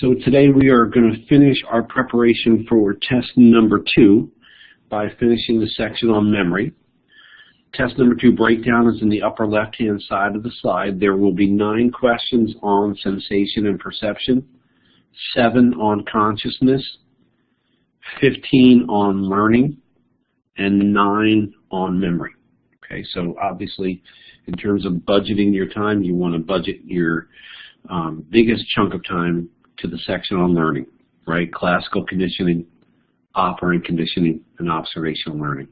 So today we are going to finish our preparation for test number 2 by finishing the section on memory. Test number 2 breakdown is in the upper left-hand side of the slide. There will be 9 questions on sensation and perception, 7 on consciousness, 15 on learning, and 9 on memory. Okay, so obviously in terms of budgeting your time, you want to budget your biggest chunk of time to the section on learning, right? Classical conditioning, operant conditioning, and observational learning.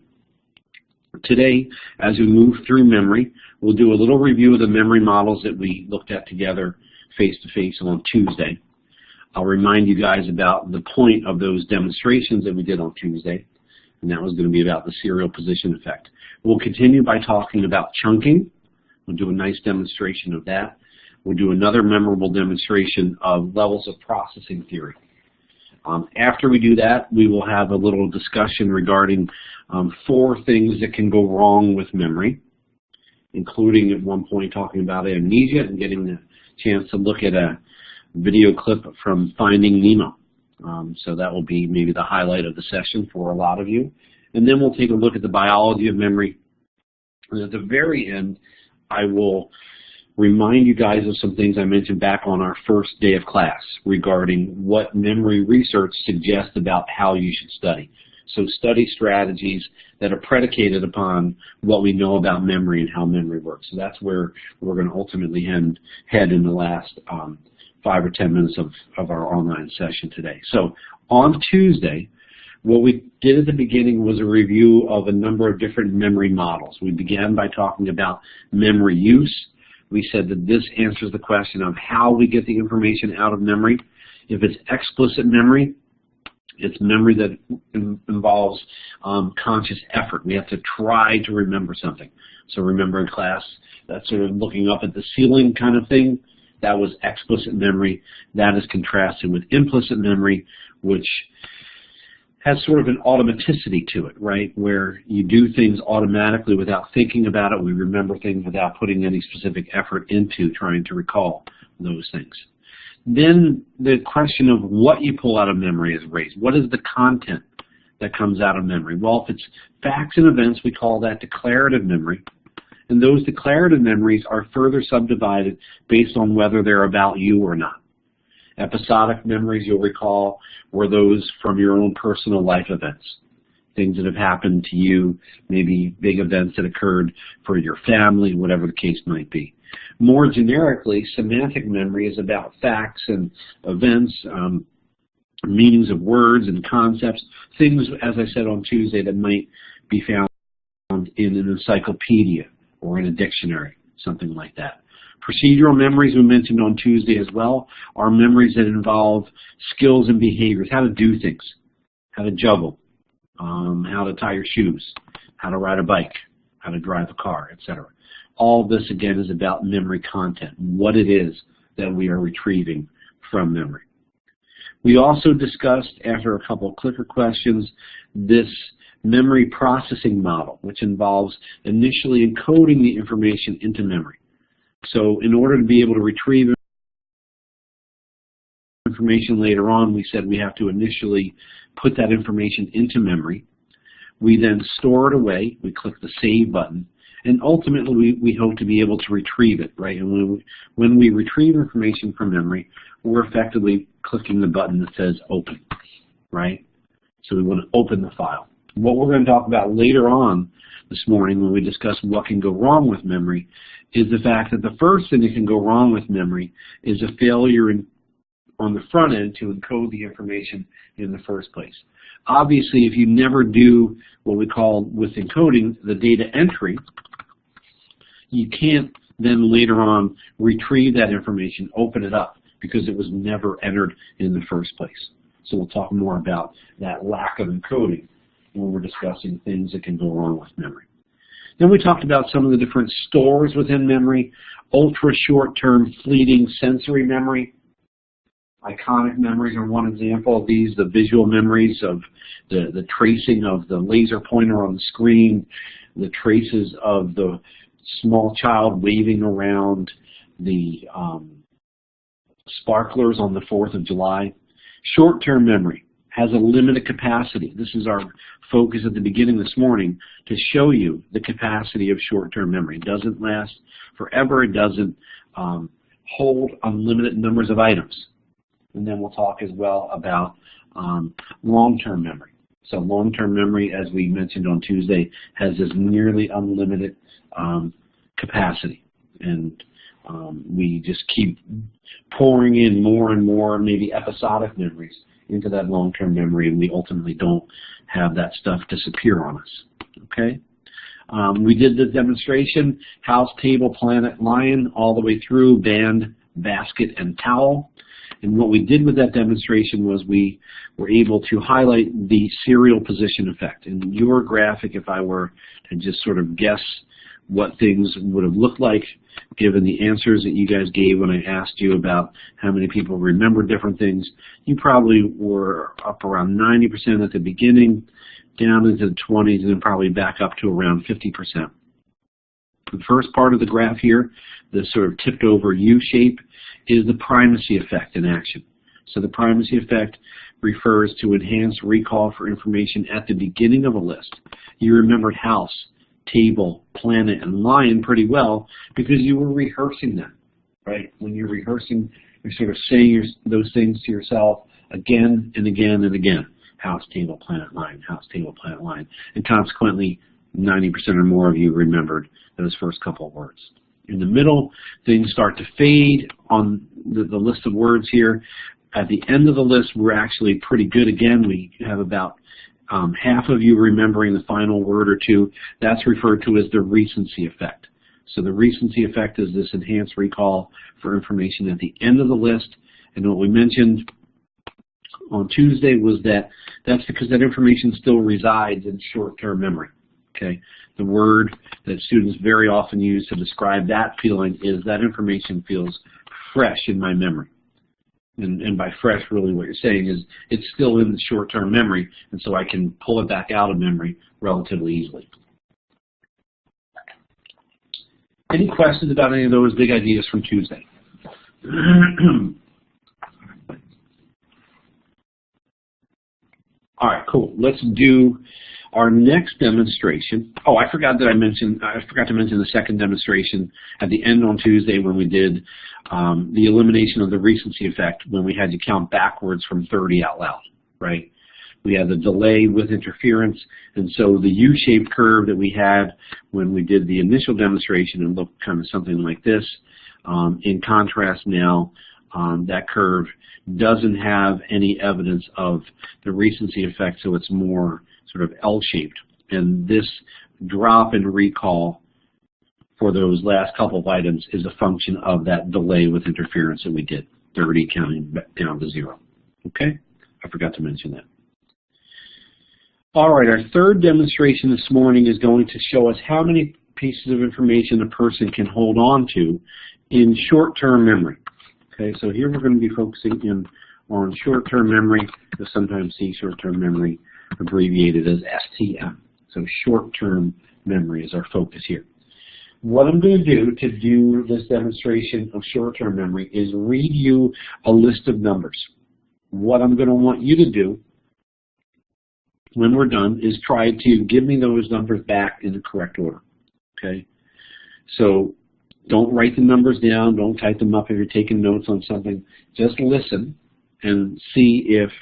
Today, as we move through memory, we'll do a little review of the memory models that we looked at together face-to-face on Tuesday. I'll remind you guys about the point of those demonstrations that we did on Tuesday, and that was going to be about the serial position effect. We'll continue by talking about chunking. We'll do a nice demonstration of that. We'll do another memorable demonstration of levels of processing theory. After we do that, we will have a little discussion regarding 4 things that can go wrong with memory, including at one point talking about amnesia and getting the chance to look at a video clip from Finding Nemo. So that will be maybe the highlight of the session for a lot of you. And then we'll take a look at the biology of memory. And at the very end, I will remind you guys of some things I mentioned back on our first day of class regarding what memory research suggests about how you should study. So study strategies that are predicated upon what we know about memory and how memory works. So that's where we're going to ultimately head in the last 5 or 10 minutes of our online session today. So on Tuesday, what we did at the beginning was a review of a number of different memory models. We began by talking about memory use. We said that this answers the question of how we get the information out of memory. If it's explicit memory, it's memory that involves conscious effort. We have to try to remember something. So remember in class, that sort of looking up at the ceiling kind of thing, that was explicit memory. That is contrasted with implicit memory, which has sort of an automaticity to it, right, where you do things automatically without thinking about it. We remember things without putting any specific effort into trying to recall those things. Then the question of what you pull out of memory is raised. What is the content that comes out of memory? Well, if it's facts and events, we call that declarative memory. And those declarative memories are further subdivided based on whether they're about you or not. Episodic memories, you'll recall, were those from your own personal life events, things that have happened to you, maybe big events that occurred for your family, whatever the case might be. More generically, semantic memory is about facts and events, meanings of words and concepts, things, as I said on Tuesday, that might be found in an encyclopedia or in a dictionary, something like that. Procedural memories we mentioned on Tuesday as well are memories that involve skills and behaviors, how to do things, how to juggle, how to tie your shoes, how to ride a bike, how to drive a car, etc. All this, again, is about memory content, what it is that we are retrieving from memory. We also discussed, after a couple of clicker questions, this memory processing model, which involves initially encoding the information into memory. So in order to be able to retrieve information later on, we said we have to initially put that information into memory. We then store it away. We click the Save button. And ultimately, we hope to be able to retrieve it, right? And when we retrieve information from memory, we're effectively clicking the button that says Open, right? So we want to open the file. What we're going to talk about later on this morning when we discuss what can go wrong with memory is the fact that the first thing that can go wrong with memory is a failure on the front end to encode the information in the first place. Obviously, if you never do what we call with encoding the data entry, you can't then later on retrieve that information, open it up, because it was never entered in the first place. So we'll talk more about that lack of encoding when we're discussing things that can go wrong with memory. Then we talked about some of the different stores within memory, ultra short-term fleeting sensory memory. Iconic memories are one example of these, the visual memories of the tracing of the laser pointer on the screen, the traces of the small child waving around the sparklers on the 4th of July. Short-term memory has a limited capacity. This is our focus at the beginning this morning to show you the capacity of short-term memory. It doesn't last forever. It doesn't hold unlimited numbers of items. And then we'll talk as well about long-term memory. So long-term memory, as we mentioned on Tuesday, has this nearly unlimited capacity. And we just keep pouring in more and more, maybe episodic memories into that long-term memory, and we ultimately don't have that stuff disappear on us. Okay? We did the demonstration, house, table, planet, lion, all the way through, band, basket, and towel. And what we did with that demonstration was we were able to highlight the serial position effect. In your graphic, if I were to just sort of guess what things would have looked like given the answers that you guys gave when I asked you about how many people remember different things, you probably were up around 90% at the beginning, down into the 20s, and then probably back up to around 50%. The first part of the graph here, the sort of tipped over U shape, is the primacy effect in action. So the primacy effect refers to enhanced recall for information at the beginning of a list. You remembered house, table, planet, and lion pretty well because you were rehearsing them, right? When you're rehearsing, you're sort of saying those things to yourself again and again and again. House, table, planet, lion, house, table, planet, lion. And consequently, 90% or more of you remembered those first couple of words. In the middle, things start to fade on the list of words here. At the end of the list, we're actually pretty good again. We have about half of you remembering the final word or two. That's referred to as the recency effect. So the recency effect is this enhanced recall for information at the end of the list. And what we mentioned on Tuesday was that that's because that information still resides in short-term memory. Okay, the word that students very often use to describe that feeling is that information feels fresh in my memory. And by fresh, really what you're saying is it's still in the short-term memory, and so I can pull it back out of memory relatively easily. Any questions about any of those big ideas from Tuesday? All right, cool. Let's do our next demonstration. Oh, I forgot to mention the second demonstration at the end on Tuesday when we did the elimination of the recency effect when we had to count backwards from 30 out loud, right? We had the delay with interference, and so the U-shaped curve that we had when we did the initial demonstration and looked kind of something like this. In contrast now, that curve doesn't have any evidence of the recency effect, so it's more sort of L-shaped. And this drop in recall for those last couple of items is a function of that delay with interference that we did, 30 counting down to 0. Okay? I forgot to mention that. All right, our third demonstration this morning is going to show us how many pieces of information a person can hold on to in short-term memory. Okay, so here we're going to be focusing in on short-term memory. You'll sometimes see short-term memory abbreviated as STM. So short-term memory is our focus here. What I'm going to do this demonstration of short-term memory is read you a list of numbers. What I'm going to want you to do when we're done is try to give me those numbers back in the correct order. Okay? So don't write the numbers down. Don't type them up if you're taking notes on something. Just listen and see if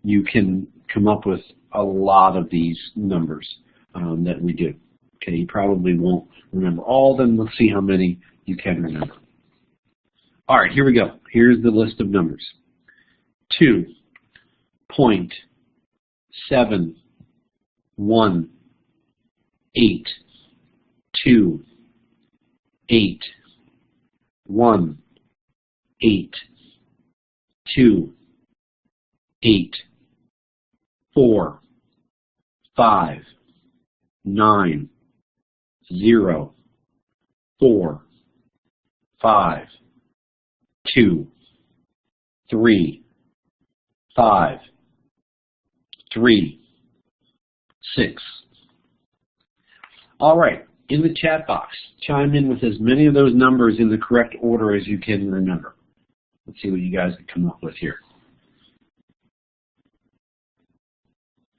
you can come up with a lot of these numbers that we do. Okay, you probably won't remember all of them. Let's see how many you can remember. All right, here we go. Here's the list of numbers. 2.718 2 8 1 8 2 8 4 5 9 0 4 5 2 3 5 3 6. All right, in the chat box, chime in with as many of those numbers in the correct order as you can remember. Let's see what you guys can come up with here.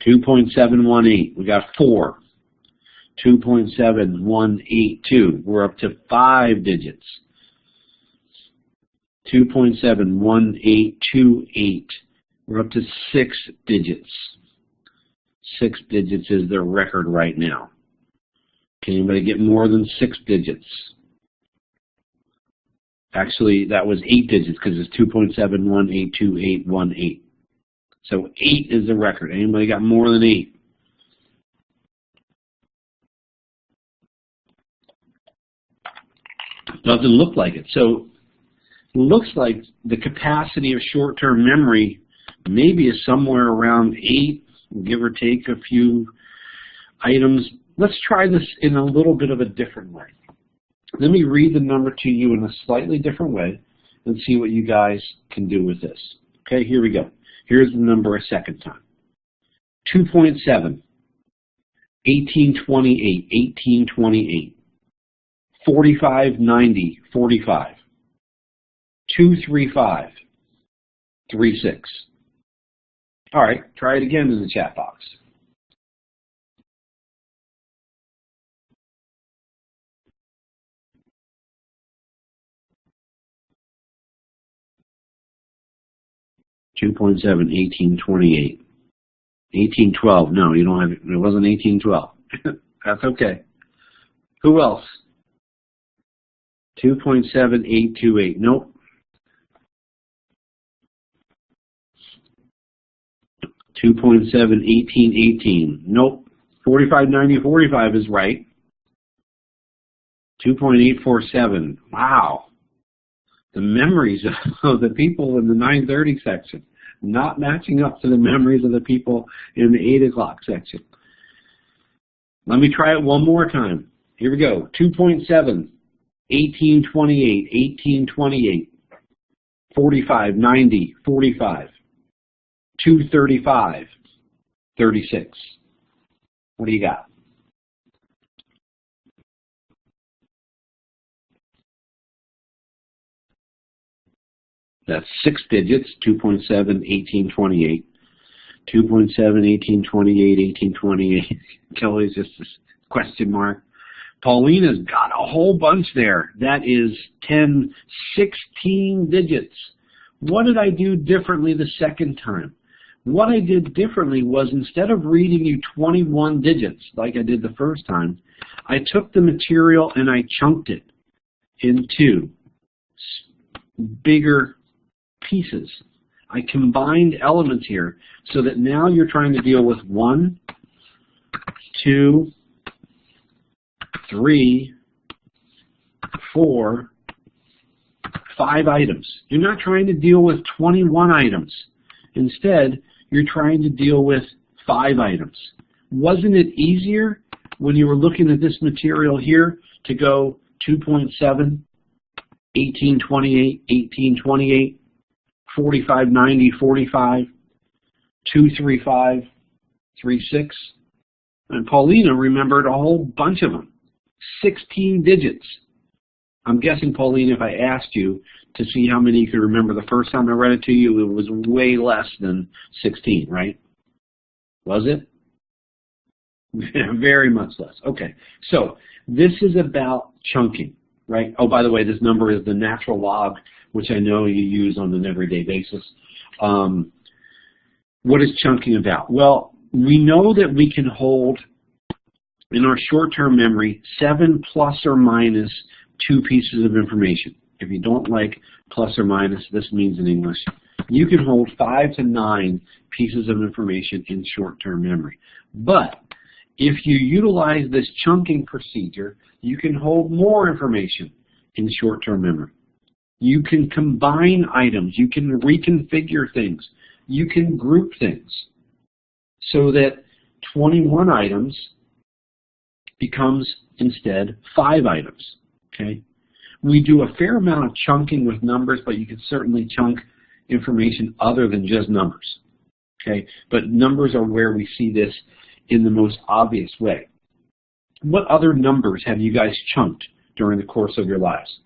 2.718, we got 4. 2.7182, we're up to 5 digits. 2.71828, we're up to 6 digits. 6 digits is their record right now. Can anybody get more than 6 digits? Actually, that was 8 digits because it's 2.7182818. So 8 is the record. Anybody got more than 8? Doesn't look like it. So it looks like the capacity of short-term memory maybe is somewhere around 8, give or take a few items. Let's try this in a little bit of a different way. Let me read the number to you in a slightly different way and see what you guys can do with this. Okay, here we go. Here's the number a second time. 2.7, 1828, 1828. 4590, 45. 235, 36. All right, try it again in the chat box. Two 1828. 1812. No, you don't have it. It wasn't 1812. That's okay. Who else? 2.7828. Nope. 2.71818. Nope. 4590, 45 is right. 2.847. Wow. The memories of the people in the 9:30 section not matching up to the memories of the people in the 8 o'clock section. Let me try it one more time. Here we go. 2.7, 1828, 1828. 4590, 45. 235, 36. What do you got? That's 6 digits, 2.7, 1828. 2.7, 1828, 1828. Kelly's just a question mark. Paulina's got a whole bunch there. That is 10, 16 digits. What did I do differently the second time? What I did differently was instead of reading you 21 digits like I did the first time, I took the material and I chunked it into bigger pieces. I combined elements here so that now you're trying to deal with 1, 2, 3, 4, 5 items. You're not trying to deal with 21 items. Instead, you're trying to deal with 5 items. Wasn't it easier when you were looking at this material here to go 2.7, 1828, 1828, 4590, 45, 235, 36? And Paulina remembered a whole bunch of them. 16 digits. I'm guessing, Paulina, if I asked you to see how many you could remember the first time I read it to you, it was way less than 16, right? Was it? Very much less. Okay, so this is about chunking, right? Oh, by the way, this number is the natural log, which I know you use on an everyday basis. What is chunking about? Well, we know that we can hold in our short-term memory 7 plus or minus 2 pieces of information. If you don't like plus or minus, this means in English. You can hold 5 to 9 pieces of information in short-term memory. But if you utilize this chunking procedure, you can hold more information in short-term memory. You can combine items. You can reconfigure things. You can group things so that 21 items becomes instead 5 items. Okay? We do a fair amount of chunking with numbers, but you can certainly chunk information other than just numbers. Okay? But numbers are where we see this in the most obvious way. What other numbers have you guys chunked during the course of your lives?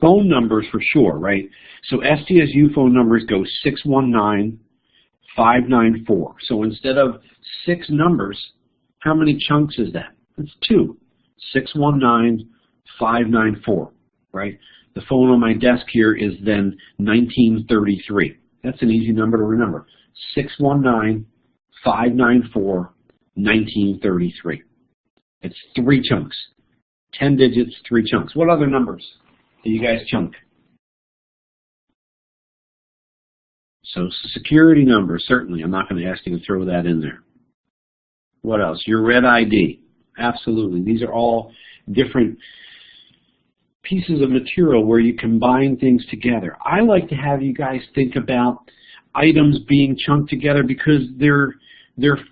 phone numbers for sure, right? So SDSU phone numbers go 619-594. So instead of 6 numbers, how many chunks is that? That's 2. 619-594, right? The phone on my desk here is then 1933. That's an easy number to remember. 619-594-1933. It's 3 chunks. 10 digits, 3 chunks. What other numbers do you guys chunk? Social Security number, certainly. I'm not going to ask you to throw that in there. What else? Your red ID. Absolutely. These are all different pieces of material where you combine things together. I like to have you guys think about items being chunked together because they're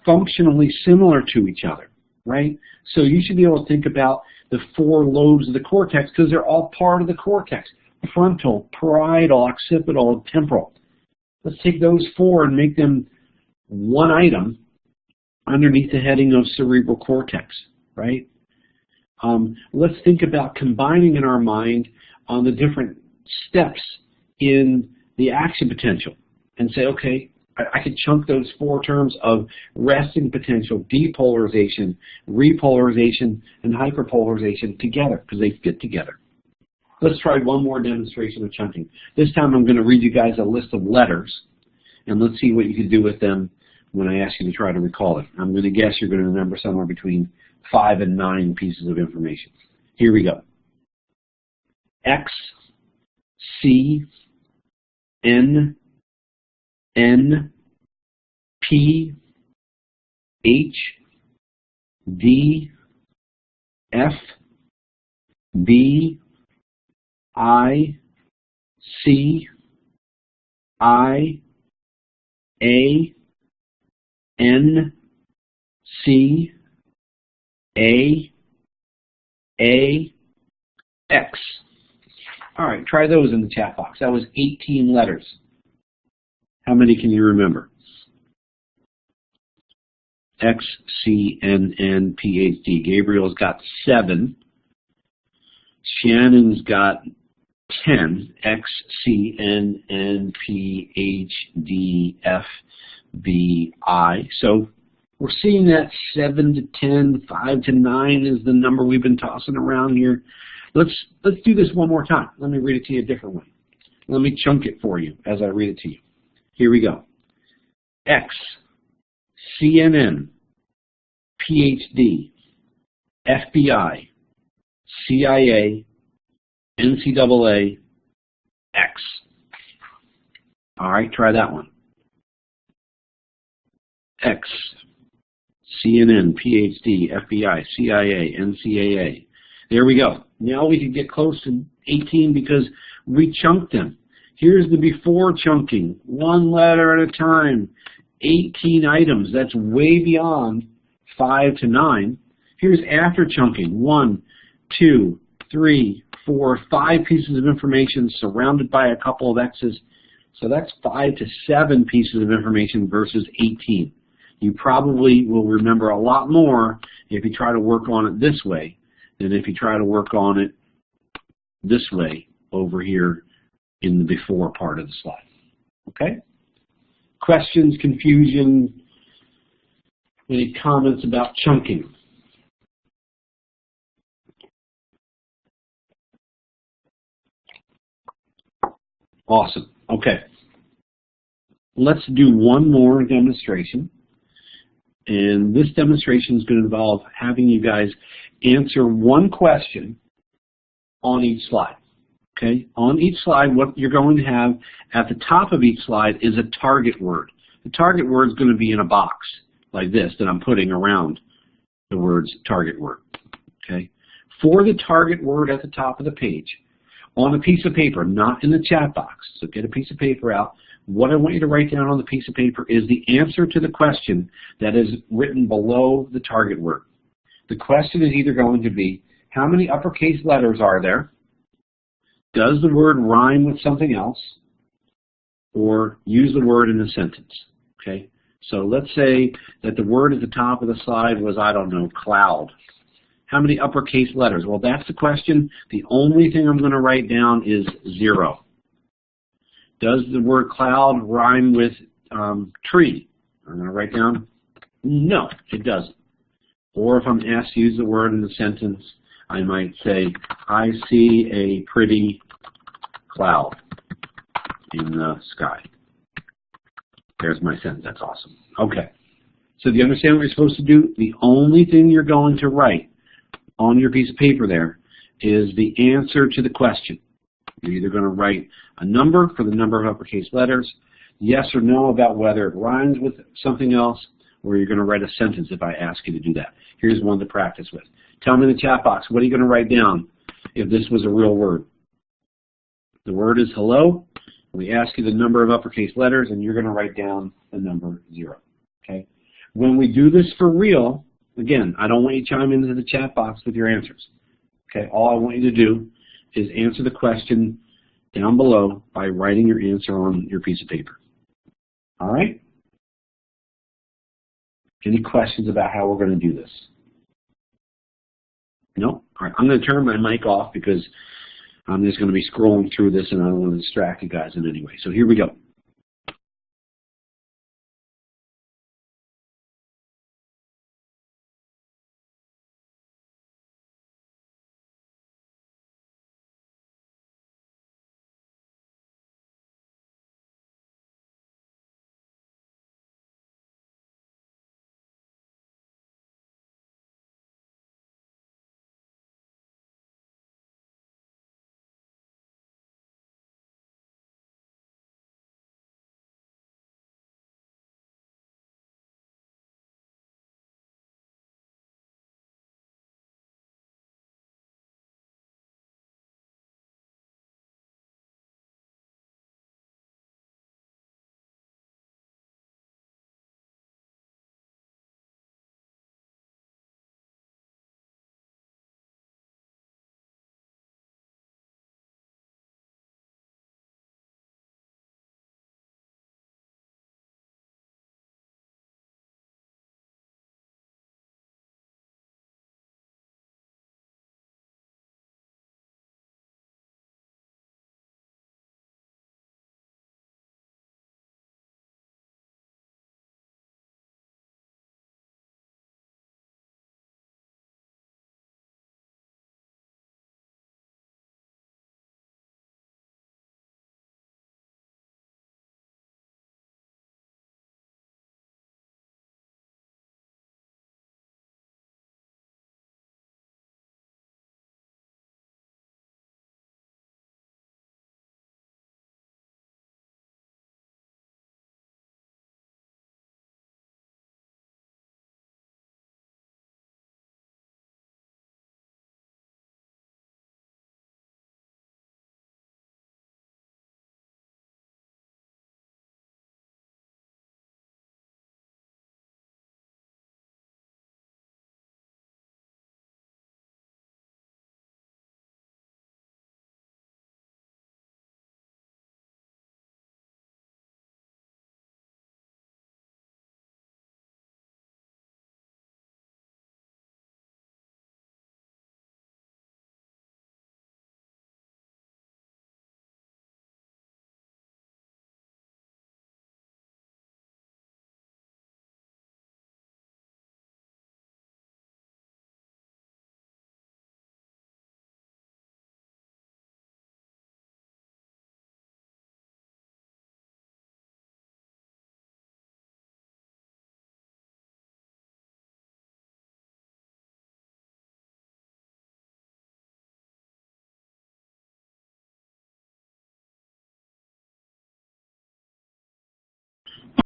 functionally similar to each other, right? So you should be able to think about the 4 lobes of the cortex because they're all part of the cortex. Frontal, parietal, occipital, and temporal. Let's take those 4 and make them one item underneath the heading of cerebral cortex, right? Let's think about combining in our mind on the different steps in the action potential and say, okay, I could chunk those 4 terms of resting potential, depolarization, repolarization, and hyperpolarization together because they fit together. Let's try one more demonstration of chunking. This time I'm going to read you guys a list of letters, and let's see what you can do with them when I ask you to try to recall it. I'm going to guess you're going to remember somewhere between 5 and 9 pieces of information. Here we go. X, C, N, N, P, H, D, F, B, I, C, I, A, N, C, A, X. All right, try those in the chat box. That was 18 letters. How many can you remember? X, C, N, N, P, H, D. Gabriel's got 7. Shannon's got 10. X, C, N, N, P, H, D, F, B, I. So we're seeing that 7 to 10, 5 to 9 is the number we've been tossing around here. Let's do this one more time. Let me read it to you a different way. Let me chunk it for you as I read it to you. Here we go. X, CNN, PhD, FBI, CIA, NCAA, X. All right, try that one. X, CNN, PhD, FBI, CIA, NCAA. There we go. Now we can get close to 18 because we chunked them. Here's the before chunking, 1 letter at a time, 18 items. That's way beyond 5 to 9. Here's after chunking, 1, 2, 3, 4, 5 pieces of information surrounded by a couple of X's. So that's 5 to 7 pieces of information versus 18. You probably will remember a lot more if you try to work on it this way than if you try to work on it this way over here in the before part of the slide. Okay? Questions, confusion, any comments about chunking? Awesome. Okay. Let's do one more demonstration. And this demonstration is going to involve having you guys answer one question on each slide. Okay? On each slide, what you're going to have at the top of each slide is a target word. The target word is going to be in a box like this that I'm putting around the words target word. Okay? For the target word at the top of the page, on a piece of paper, not in the chat box, so get a piece of paper out. What I want you to write down on the piece of paper is the answer to the question that is written below the target word. The question is either going to be, how many uppercase letters are there? Does the word rhyme with something else? Or use the word in a sentence. Okay? So let's say that the word at the top of the slide was, I don't know, cloud. How many uppercase letters? Well, that's the question. The only thing I'm going to write down is 0. Does the word cloud rhyme with tree? I'm going to write down no, it doesn't. Or if I'm asked to use the word in a sentence, I might say, I see a pretty cloud in the sky. There's my sentence. That's awesome. Okay. So do you understand what you're supposed to do? The only thing you're going to write on your piece of paper there is the answer to the question. You're either going to write a number for the number of uppercase letters, yes or no about whether it rhymes with something else, or you're going to write a sentence if I ask you to do that. Here's one to practice with. Tell me in the chat box, what are you going to write down if this was a real word? The word is hello. We ask you the number of uppercase letters, and you're going to write down the number 0. Okay? When we do this for real, again, I don't want you to chime into the chat box with your answers. Okay? All I want you to do is answer the question down below by writing your answer on your piece of paper. All right? Any questions about how we're going to do this? No? All right. I'm going to turn my mic off because I'm just going to be scrolling through this and I don't want to distract you guys in any way. So here we go.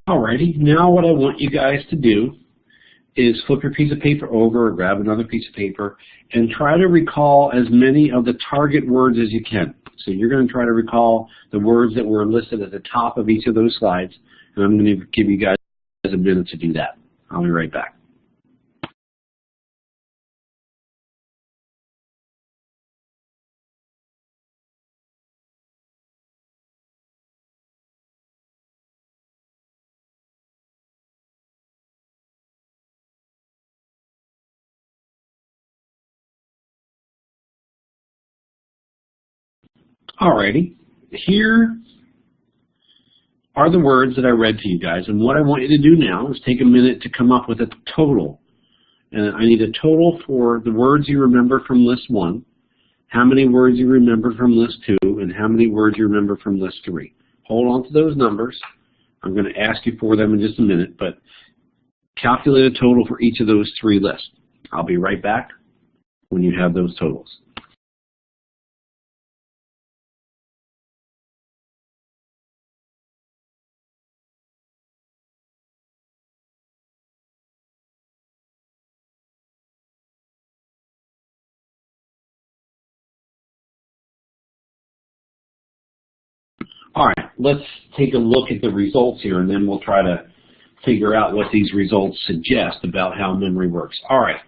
Alrighty, now what I want you guys to do is flip your piece of paper over or grab another piece of paper and try to recall as many of the target words as you can. So you're going to try to recall the words that were listed at the top of each of those slides, and I'm going to give you guys a minute to do that. I'll be right back. Alrighty, here are the words that I read to you guys, and what I want you to do now is take a minute to come up with a total. And I need a total for the words you remember from list 1, how many words you remember from list 2, and how many words you remember from list 3. Hold on to those numbers. I'm going to ask you for them in just a minute, but calculate a total for each of those 3 lists. I'll be right back when you have those totals. All right, let's take a look at the results here, and then we'll try to figure out what these results suggest about how memory works. All right,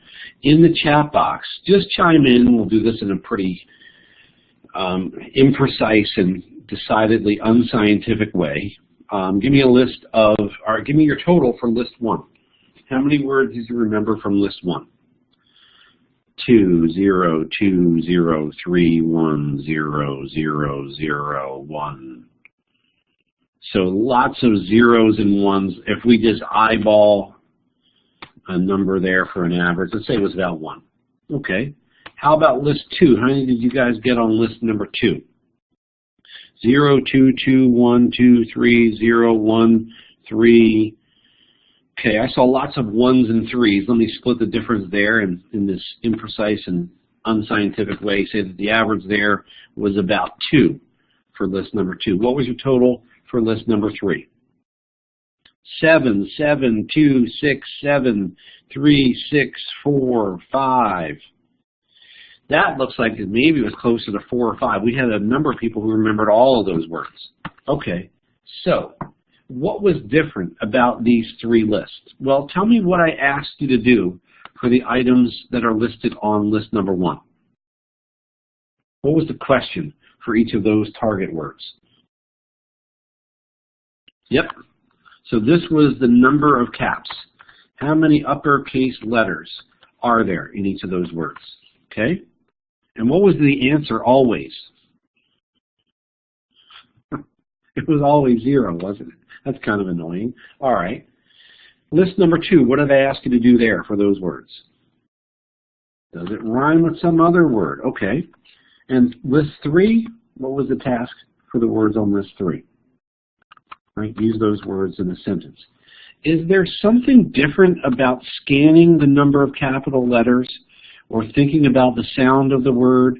in the chat box, just chime in. We'll do this in a pretty imprecise and decidedly unscientific way. Give me a list of, or give me your total for list 1. How many words did you remember from list 1? 2, 0, 2, 0, 3, 1, 0, 0, 0, 1. So lots of zeros and ones. If we just eyeball a number there for an average, let's say it was about 1. Okay. How about list 2? How many did you guys get on list number 2? 0, 2, 2, 1, 2, 3, 0, 1, 3. Okay, I saw lots of 1s and 3s. Let me split the difference there in this imprecise and unscientific way. Say that the average there was about 2 for list number 2. What was your total for list number 3? 7, 7, 2, 6, 7, 3, 6, 4, 5. That looks like maybe it was closer to 4 or 5. We had a number of people who remembered all of those words. Okay, so what was different about these 3 lists? Well, tell me what I asked you to do for the items that are listed on list number 1. What was the question for each of those target words? Yep. So this was the number of caps. How many uppercase letters are there in each of those words? Okay? And what was the answer always? It was always 0, wasn't it? That's kind of annoying. All right. List number 2, what did I ask you to do there for those words? Does it rhyme with some other word? Okay. And list 3, what was the task for the words on list 3? Right, use those words in a sentence. Is there something different about scanning the number of capital letters or thinking about the sound of the word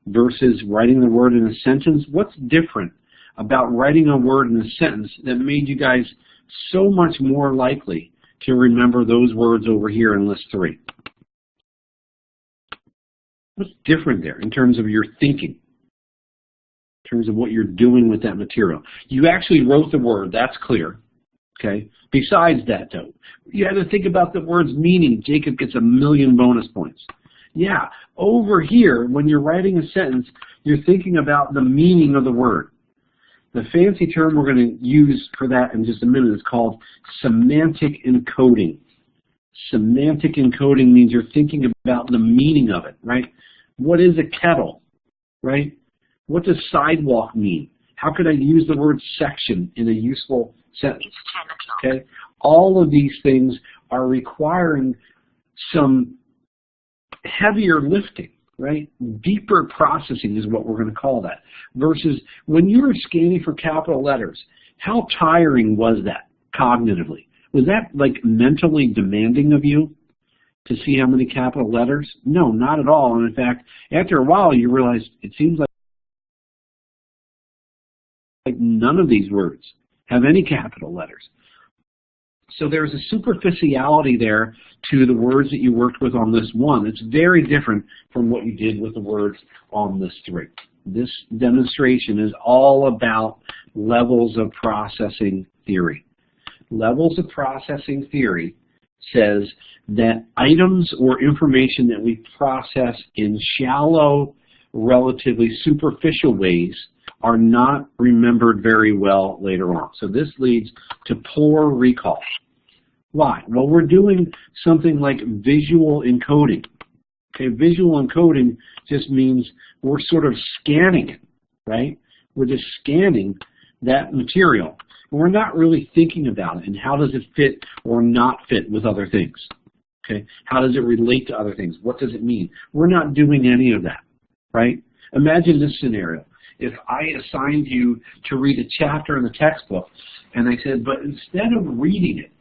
versus writing the word in a sentence? What's different about writing a word in a sentence that made you guys so much more likely to remember those words over here in list 3? What's different there in terms of your thinking? In terms of what you're doing with that material. You actually wrote the word, that's clear. Okay. Besides that, though, you had to think about the word's meaning. Jacob gets 1,000,000 bonus points. Yeah, over here, when you're writing a sentence, you're thinking about the meaning of the word. The fancy term we're going to use for that in just a minute is called semantic encoding. Semantic encoding means you're thinking about the meaning of it, right? What is a kettle, right? What does sidewalk mean? How could I use the word section in a useful sentence? Okay? All of these things are requiring some heavier lifting, right? Deeper processing is what we're going to call that. Versus when you were scanning for capital letters, how tiring was that cognitively? Was that like mentally demanding of you to see how many capital letters? No, not at all. And in fact, after a while you realize it seems like none of these words have any capital letters. So there's a superficiality there to the words that you worked with on list 1. It's very different from what you did with the words on list 3. This demonstration is all about levels of processing theory. Levels of processing theory says that items or information that we process in shallow, relatively superficial ways are not remembered very well later on. So this leads to poor recall. Why? Well, we're doing something like visual encoding. Okay, visual encoding just means we're sort of scanning it, right? We're just scanning that material. And we're not really thinking about it and how does it fit or not fit with other things. Okay? How does it relate to other things? What does it mean? We're not doing any of that, right? Imagine this scenario. If I assigned you to read a chapter in the textbook and I said, but instead of reading it,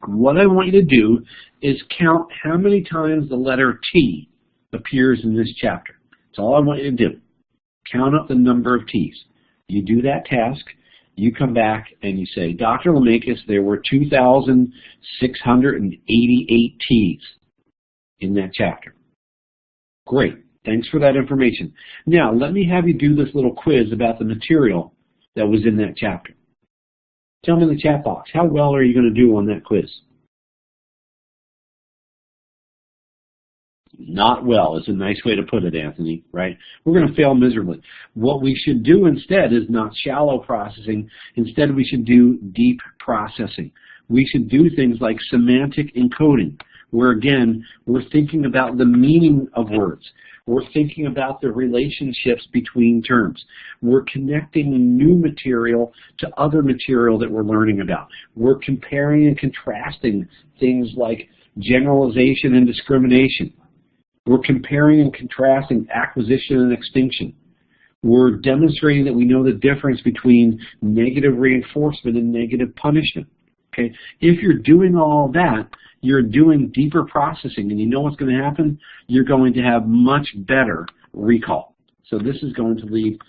what I want you to do is count how many times the letter T appears in this chapter. That's all I want you to do. Count up the number of T's. You do that task, you come back and you say, Dr. Lemakis, there were 2,688 T's in that chapter. Great. Thanks for that information. Now, let me have you do this little quiz about the material that was in that chapter. Tell me in the chat box, how well are you going to do on that quiz? Not well is a nice way to put it, Anthony, right? We're going to fail miserably. What we should do instead is not shallow processing. Instead, we should do deep processing. We should do things like semantic encoding, where, again, we're thinking about the meaning of words. We're thinking about the relationships between terms. We're connecting new material to other material that we're learning about. We're comparing and contrasting things like generalization and discrimination. We're comparing and contrasting acquisition and extinction. We're demonstrating that we know the difference between negative reinforcement and negative punishment. Okay? If you're doing all that, you're doing deeper processing, and you know what's going to happen? You're going to have much better recall. So this is going to lead,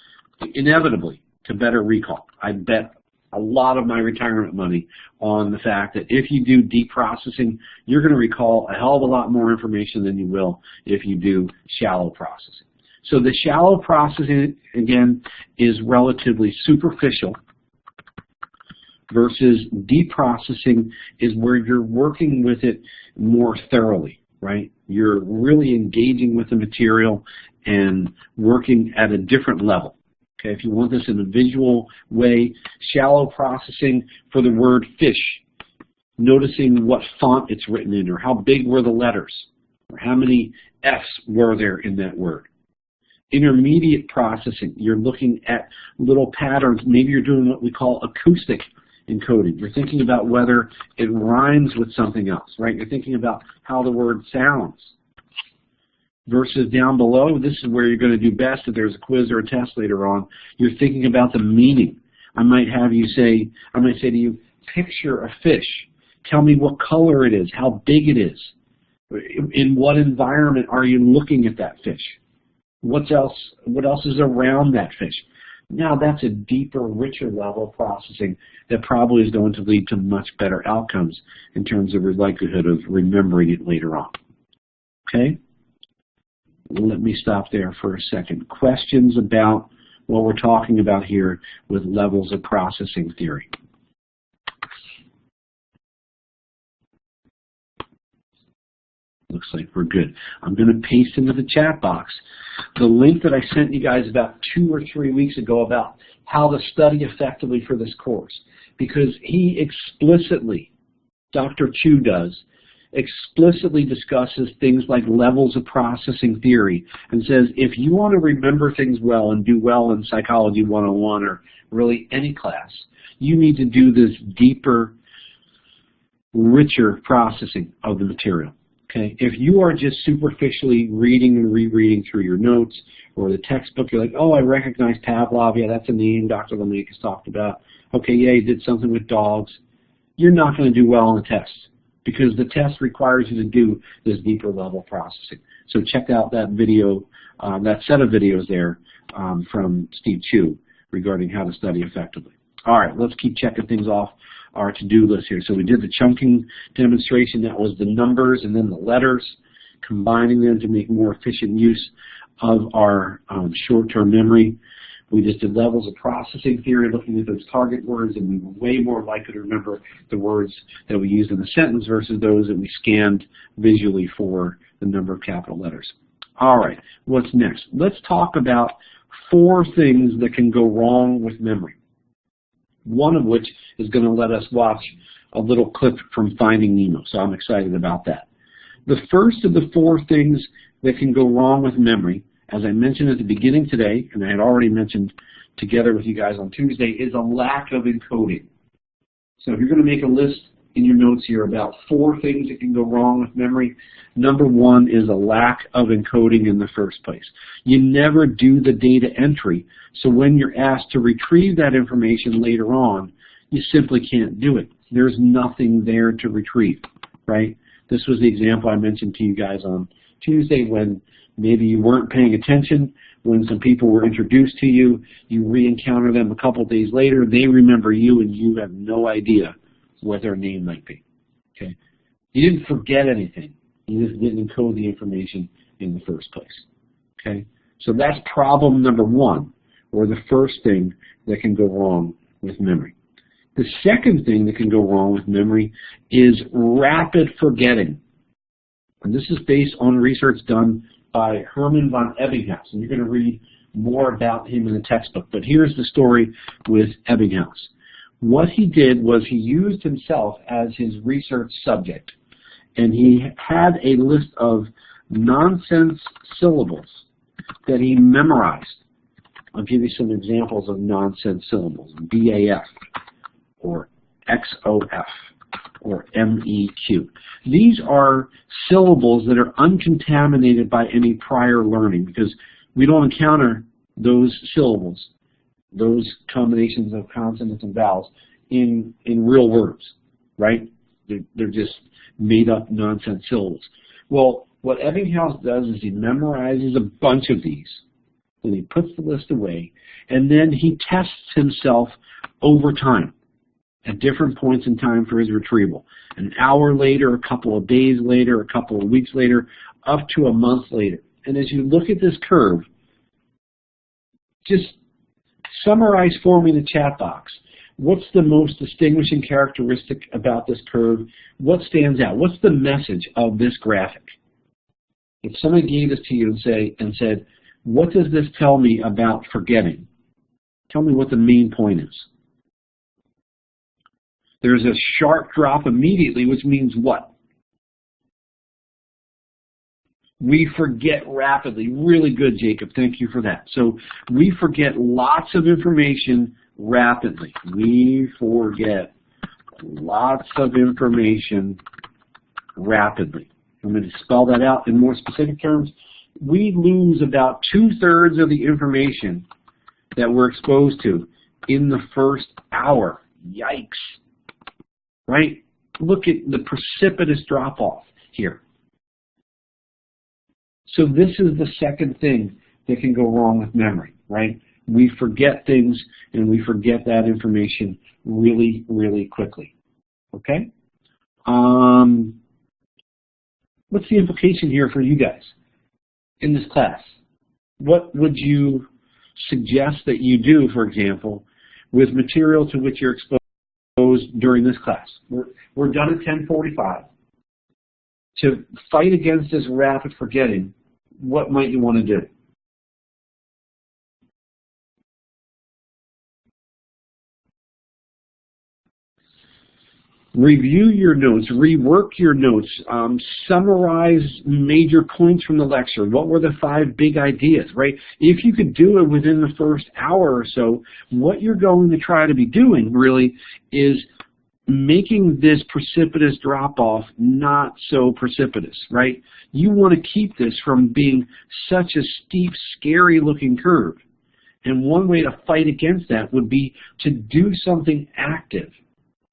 inevitably, to better recall. I bet a lot of my retirement money on the fact that if you do deep processing, you're going to recall a hell of a lot more information than you will if you do shallow processing. So the shallow processing, again, is relatively superficial, versus deep processing is where you're working with it more thoroughly, right? You're really engaging with the material and working at a different level. Okay, if you want this in a visual way, shallow processing for the word fish, noticing what font it's written in, or how big were the letters, or how many F's were there in that word. Intermediate processing, you're looking at little patterns. Maybe you're doing what we call acoustic encoding. You're thinking about whether it rhymes with something else, right? You're thinking about how the word sounds. Versus down below, this is where you're going to do best if there's a quiz or a test later on. You're thinking about the meaning. I might have you say, I might say to you, picture a fish. Tell me what color it is, how big it is. In what environment are you looking at that fish? What else is around that fish? Now that's a deeper, richer level of processing that probably is going to lead to much better outcomes in terms of your likelihood of remembering it later on. Okay? Let me stop there for a second. Questions about what we're talking about here with levels of processing theory? Looks like we're good. I'm going to paste into the chat box the link that I sent you guys about 2 or 3 weeks ago about how to study effectively for this course. Because he explicitly, Dr. Chu does, explicitly discusses things like levels of processing theory and says if you want to remember things well and do well in Psychology 101 or really any class, you need to do this deeper, richer processing of the material. Okay? If you are just superficially reading and rereading through your notes or the textbook, you're like, oh, I recognize Pavlov. Yeah, that's a name Dr. Lemakis talked about. Okay, yeah, he did something with dogs. You're not going to do well on the test because the test requires you to do this deeper level processing. So check out that video, that set of videos there from Steve Chu regarding how to study effectively. All right, let's keep checking things off our to-do list here. So we did the chunking demonstration. That was the numbers and then the letters, combining them to make more efficient use of our short-term memory. We just did levels of processing theory, looking at those target words, and we were way more likely to remember the words that we used in the sentence versus those that we scanned visually for the number of capital letters. All right, what's next? Let's talk about 4 things that can go wrong with memory. One of which is going to let us watch a little clip from Finding Nemo, so I'm excited about that. The first of the 4 things that can go wrong with memory, as I mentioned at the beginning today, and I had already mentioned together with you guys on Tuesday, is a lack of encoding. So if you're going to make a list in your notes here about 4 things that can go wrong with memory, number 1 is a lack of encoding in the first place. You never do the data entry, so when you're asked to retrieve that information later on, you simply can't do it. There's nothing there to retrieve, right? This was the example I mentioned to you guys on Tuesday when maybe you weren't paying attention, when some people were introduced to you, you re-encounter them a couple days later, they remember you and you have no idea what their name might be. Okay? You didn't forget anything. You just didn't encode the information in the first place. Okay? So that's problem number 1, or the first thing that can go wrong with memory. The second thing that can go wrong with memory is rapid forgetting. And this is based on research done by Hermann von Ebbinghaus. And you're going to read more about him in the textbook. But here's the story with Ebbinghaus. What he did was he used himself as his research subject. And he had a list of nonsense syllables that he memorized. I'll give you some examples of nonsense syllables. BAF, or XOF, or MEQ. These are syllables that are uncontaminated by any prior learning because we don't encounter those syllables, those combinations of consonants and vowels in real words, right? They're just made up nonsense syllables. Well, what Ebbinghaus does is he memorizes a bunch of these, and he puts the list away, and then he tests himself over time at different points in time for his retrieval. An hour later, a couple of days later, a couple of weeks later, up to a month later. And as you look at this curve, just summarize for me in the chat box. What's the most distinguishing characteristic about this curve? What stands out? What's the message of this graphic? If somebody gave this to you and said, what does this tell me about forgetting? Tell me what the main point is. There's a sharp drop immediately, which means what? We forget rapidly. Really good, Jacob. Thank you for that. So we forget lots of information rapidly. We forget lots of information rapidly. I'm going to spell that out in more specific terms. We lose about 2/3 of the information that we're exposed to in the first hour. Yikes. Right? Look at the precipitous drop-off here. So this is the second thing that can go wrong with memory, right? We forget things and we forget that information really, really quickly. Okay? What's the implication here for you guys in this class? What would you suggest that you do, for example, with material to which you're exposed during this class? We're done at 10:45. To fight against this rapid forgetting, what might you want to do? Review your notes, rework your notes, summarize major points from the lecture. What were the 5 big ideas, right? If you could do it within the first hour or so, what you're going to try to be doing really is making this precipitous drop-off not so precipitous, right? You want to keep this from being such a steep, scary-looking curve. And one way to fight against that would be to do something active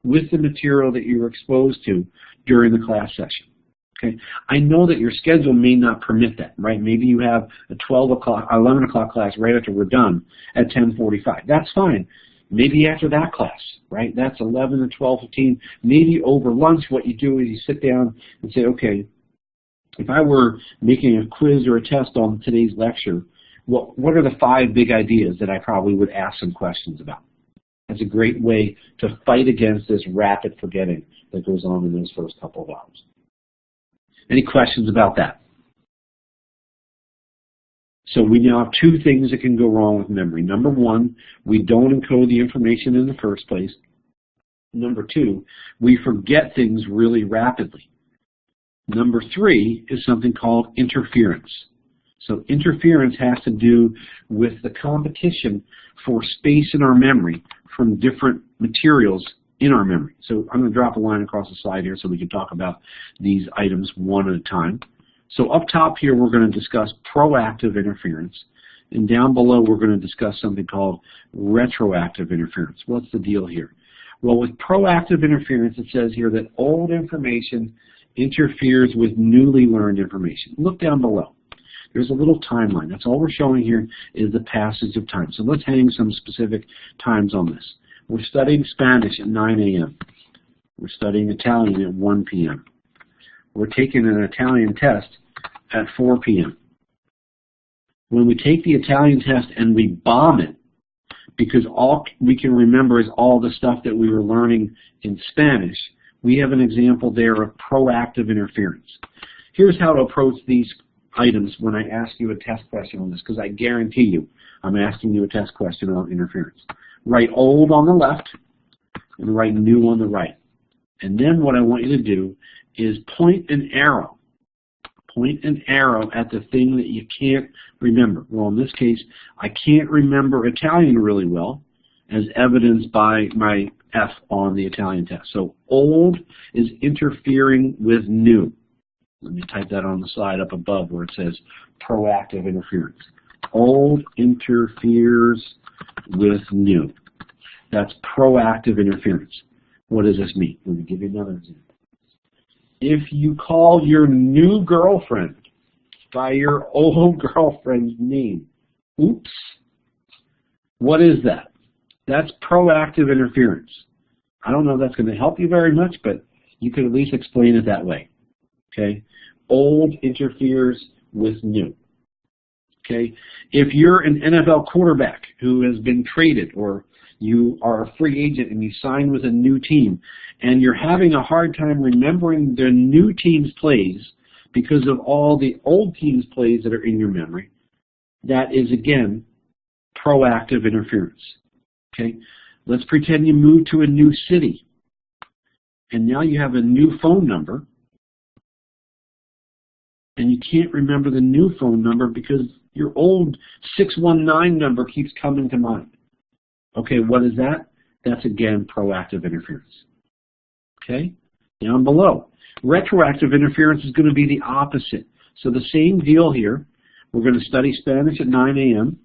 with the material that you were exposed to during the class session. Okay, I know that your schedule may not permit that, right? Maybe you have a 11 o'clock class right after we're done at 10:45. That's fine. Maybe after that class, right? That's 11 to 12:15. Maybe over lunch what you do is you sit down and say, okay, if I were making a quiz or a test on today's lecture, what are the 5 big ideas that I probably would ask some questions about? That's a great way to fight against this rapid forgetting that goes on in those first couple of hours. Any questions about that? So we now have 2 things that can go wrong with memory. Number 1, we don't encode the information in the first place. Number 2, we forget things really rapidly. Number 3 is something called interference. So interference has to do with the competition for space in our memory from different materials in our memory. So I'm going to drop a line across the slide here so we can talk about these items one at a time. So up top here, we're going to discuss proactive interference. And down below, we're going to discuss something called retroactive interference. What's the deal here? Well, with proactive interference, it says here that old information interferes with newly learned information. Look down below. There's a little timeline. That's all we're showing here is the passage of time. So let's hang some specific times on this. We're studying Spanish at 9 a.m. We're studying Italian at 1 p.m. We're taking an Italian test at 4 p.m. When we take the Italian test and we bomb it, because all we can remember is all the stuff that we were learning in Spanish, we have an example there of proactive interference. Here's how to approach these items when I ask you a test question on this, because I guarantee you I'm asking you a test question on interference. Write old on the left and write new on the right. And then what I want you to do is point an arrow. Point an arrow at the thing that you can't remember. Well, in this case, I can't remember Italian really well, as evidenced by my F on the Italian test. So old is interfering with new. Let me type that on the slide up above where it says proactive interference. Old interferes with new. That's proactive interference. What does this mean? Let me give you another example. If you call your new girlfriend by your old girlfriend's name, oops, what is that? That's proactive interference. I don't know if that's going to help you very much, but you could at least explain it that way. Okay? Old interferes with new. Okay? If you're an NFL quarterback who has been traded, or you are a free agent and you sign with a new team, and you're having a hard time remembering the new team's plays because of all the old team's plays that are in your memory, that is, again, proactive interference. Okay? Let's pretend you move to a new city, and now you have a new phone number, and you can't remember the new phone number because your old 619 number keeps coming to mind. Okay, what is that? That's, again, proactive interference. Okay? Down below. Retroactive interference is going to be the opposite. So the same deal here. We're going to study Spanish at 9 a.m.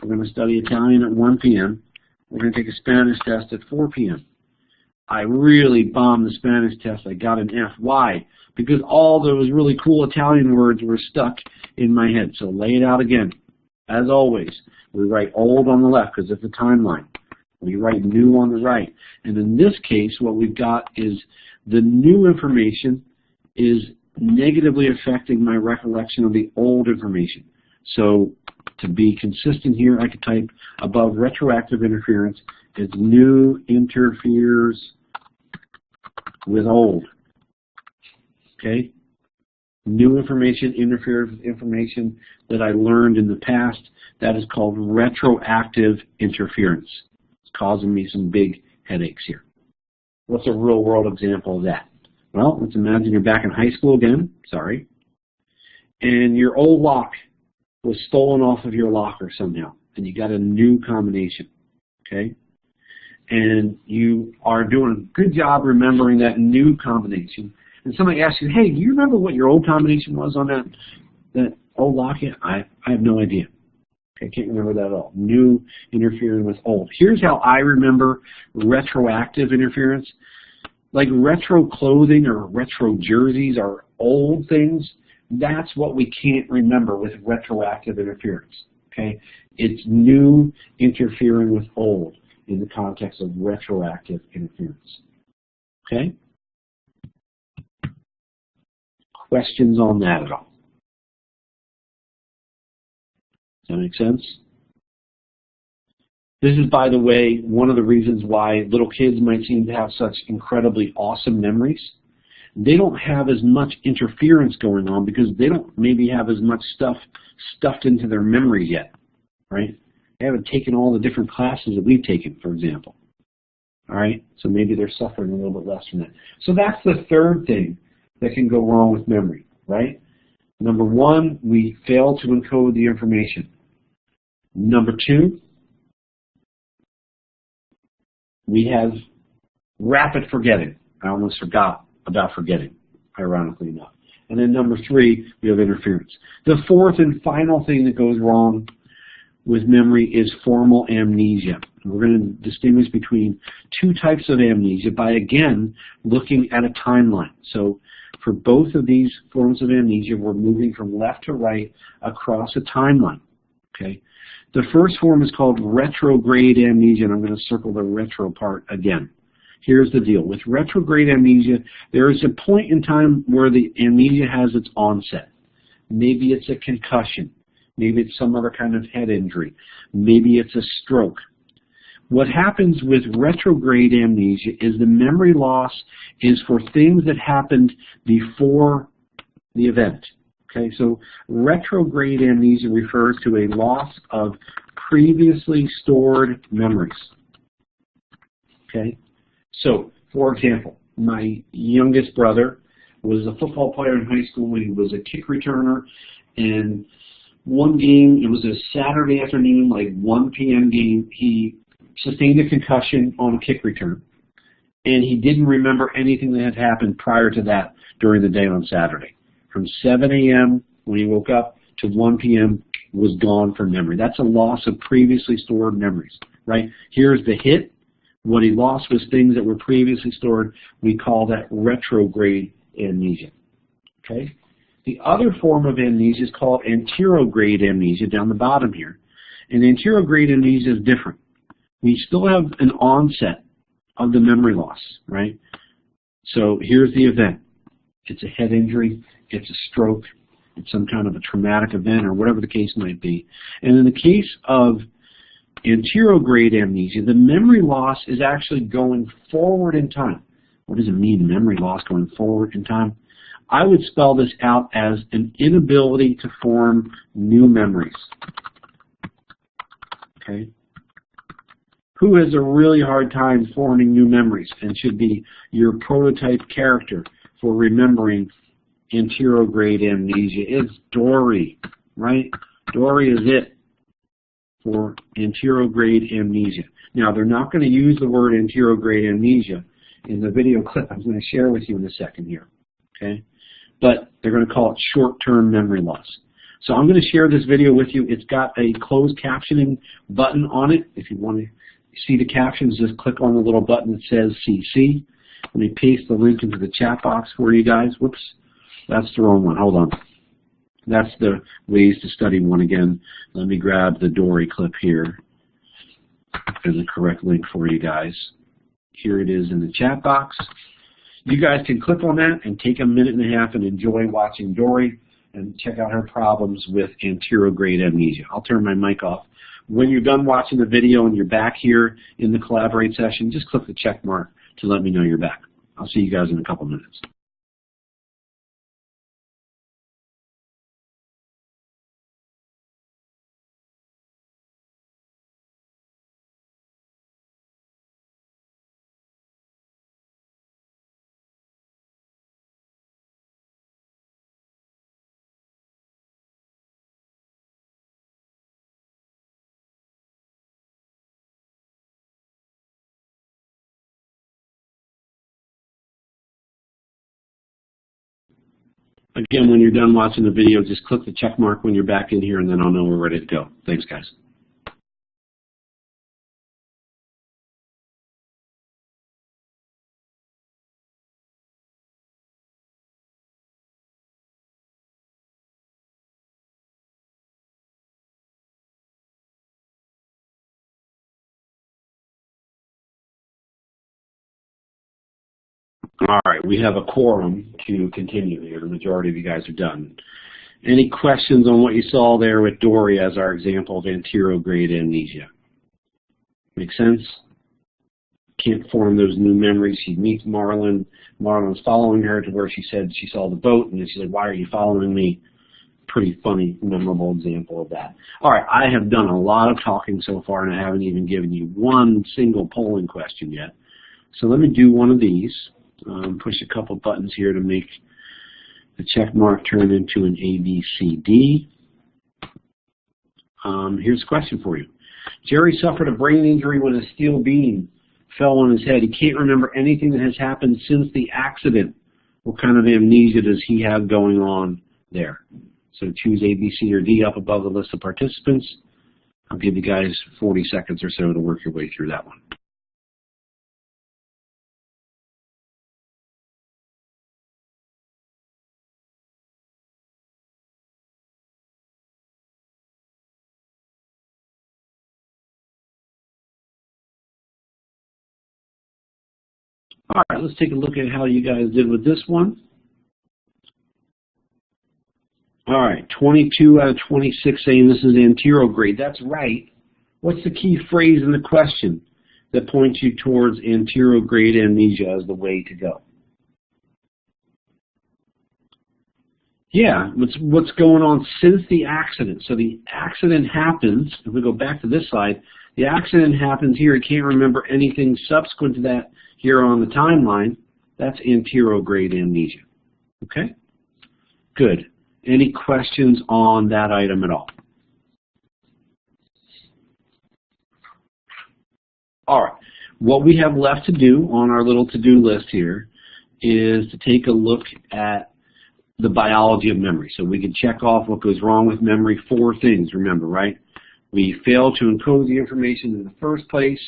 We're going to study Italian at 1 p.m. We're going to take a Spanish test at 4 p.m. I really bombed the Spanish test. I got an F. Why? Because all those really cool Italian words were stuck in my head. So lay it out again. As always, we write old on the left because it's a timeline. We write new on the right. And in this case, what we've got is the new information is negatively affecting my recollection of the old information. So to be consistent here, I could type above retroactive interference, it's new interferes with old. Okay? New information interferes with information that I learned in the past. That is called retroactive interference. It's causing me some big headaches here. What's a real world example of that? Well, let's imagine you're back in high school again, sorry, and your old lock was stolen off of your locker somehow, and you got a new combination, okay? And you are doing a good job remembering that new combination, and somebody asks you, hey, do you remember what your old combination was on that old lock? I have no idea. Okay, I can't remember that at all. New interfering with old. Here's how I remember retroactive interference. Like retro clothing or retro jerseys are old things. That's what we can't remember with retroactive interference. Okay, it's new interfering with old in the context of retroactive interference. Okay? Questions on that at all? Does that make sense? This is, by the way, one of the reasons why little kids might seem to have such incredibly awesome memories. They don't have as much interference going on because they don't maybe have as much stuff stuffed into their memory yet, right? They haven't taken all the different classes that we've taken, for example. All right? So maybe they're suffering a little bit less from that. So that's the third thing that can go wrong with memory, right? Number one, we fail to encode the information. Number two, we have rapid forgetting. I almost forgot about forgetting, ironically enough. And then number three, we have interference. The fourth and final thing that goes wrong with memory is formal amnesia. We're going to distinguish between two types of amnesia by, again, looking at a timeline. So for both of these forms of amnesia, we're moving from left to right across a timeline. Okay? The first form is called retrograde amnesia, and I'm going to circle the retro part again. Here's the deal. With retrograde amnesia, there is a point in time where the amnesia has its onset. Maybe it's a concussion. Maybe it's some other kind of head injury. Maybe it's a stroke. What happens with retrograde amnesia is the memory loss is for things that happened before the event. Okay, so retrograde amnesia refers to a loss of previously stored memories. Okay, so for example, my youngest brother was a football player in high school when he was a kick returner, and one game, it was a Saturday afternoon, like 1 p.m. game, he sustained a concussion on a kick return, and he didn't remember anything that had happened prior to that during the day on Saturday. From 7 a.m. when he woke up to 1 p.m. was gone from memory. That's a loss of previously stored memories, right? Here's the hit. What he lost was things that were previously stored. We call that retrograde amnesia, okay? The other form of amnesia is called anterograde amnesia down the bottom here. And anterograde amnesia is different. We still have an onset of the memory loss, right? So here's the event. It's a head injury, it's a stroke, it's some kind of a traumatic event or whatever the case might be. And in the case of anterograde amnesia, the memory loss is actually going forward in time. What does it mean, memory loss going forward in time? I would spell this out as an inability to form new memories. Okay? Who has a really hard time forming new memories and should be your prototype character for remembering anterograde amnesia? It's Dory, right? Dory is it for anterograde amnesia. Now, they're not going to use the word anterograde amnesia in the video clip I'm going to share with you in a second here. Okay? But they're going to call it short-term memory loss. So I'm going to share this video with you. It's got a closed captioning button on it. If you want to see the captions, just click on the little button that says CC. Let me paste the link into the chat box for you guys. Whoops, that's the wrong one. Hold on. That's the Ways to Study one again. Let me grab the Dory clip here and the correct link for you guys. Here it is in the chat box. You guys can click on that and take a minute and a half and enjoy watching Dory and check out her problems with anterograde amnesia. I'll turn my mic off. When you're done watching the video and you're back here in the Collaborate session, just click the check mark to let me know you're back. I'll see you guys in a couple minutes. Again, when you're done watching the video, just click the check mark when you're back in here, and then I'll know we're ready to go. Thanks, guys. All right, we have a quorum to continue here. The majority of you guys are done. Any questions on what you saw there with Dory as our example of anterograde amnesia? Make sense? Can't form those new memories. She meets Marlin. Marlin's following her to where she said she saw the boat, and then she said, "Why are you following me?" Pretty funny, memorable example of that. All right, I have done a lot of talking so far, and I haven't even given you one single polling question yet. So let me do one of these. Push a couple buttons here to make The check mark turned into an A, B, C, D. Here's a question for you. Jerry suffered a brain injury when a steel beam fell on his head. He can't remember anything that has happened since the accident. What kind of amnesia does he have going on there? So choose A, B, C, or D up above the list of participants. I'll give you guys 40 seconds or so to work your way through that one. All right, let's take a look at how you guys did with this one. All right, 22 out of 26 saying this is anterograde. That's right. What's the key phrase in the question that points you towards anterograde amnesia as the way to go? Yeah, what's going on since the accident. So the accident happens, if we go back to this slide, the accident happens here. You can't remember anything subsequent to that here on the timeline. That's anterograde amnesia. Okay? Good. Any questions on that item at all? All right. What we have left to do on our little to-do list here is to take a look at the biology of memory. So we can check off what goes wrong with memory. 4 things, remember, right? We fail to encode the information in the first place.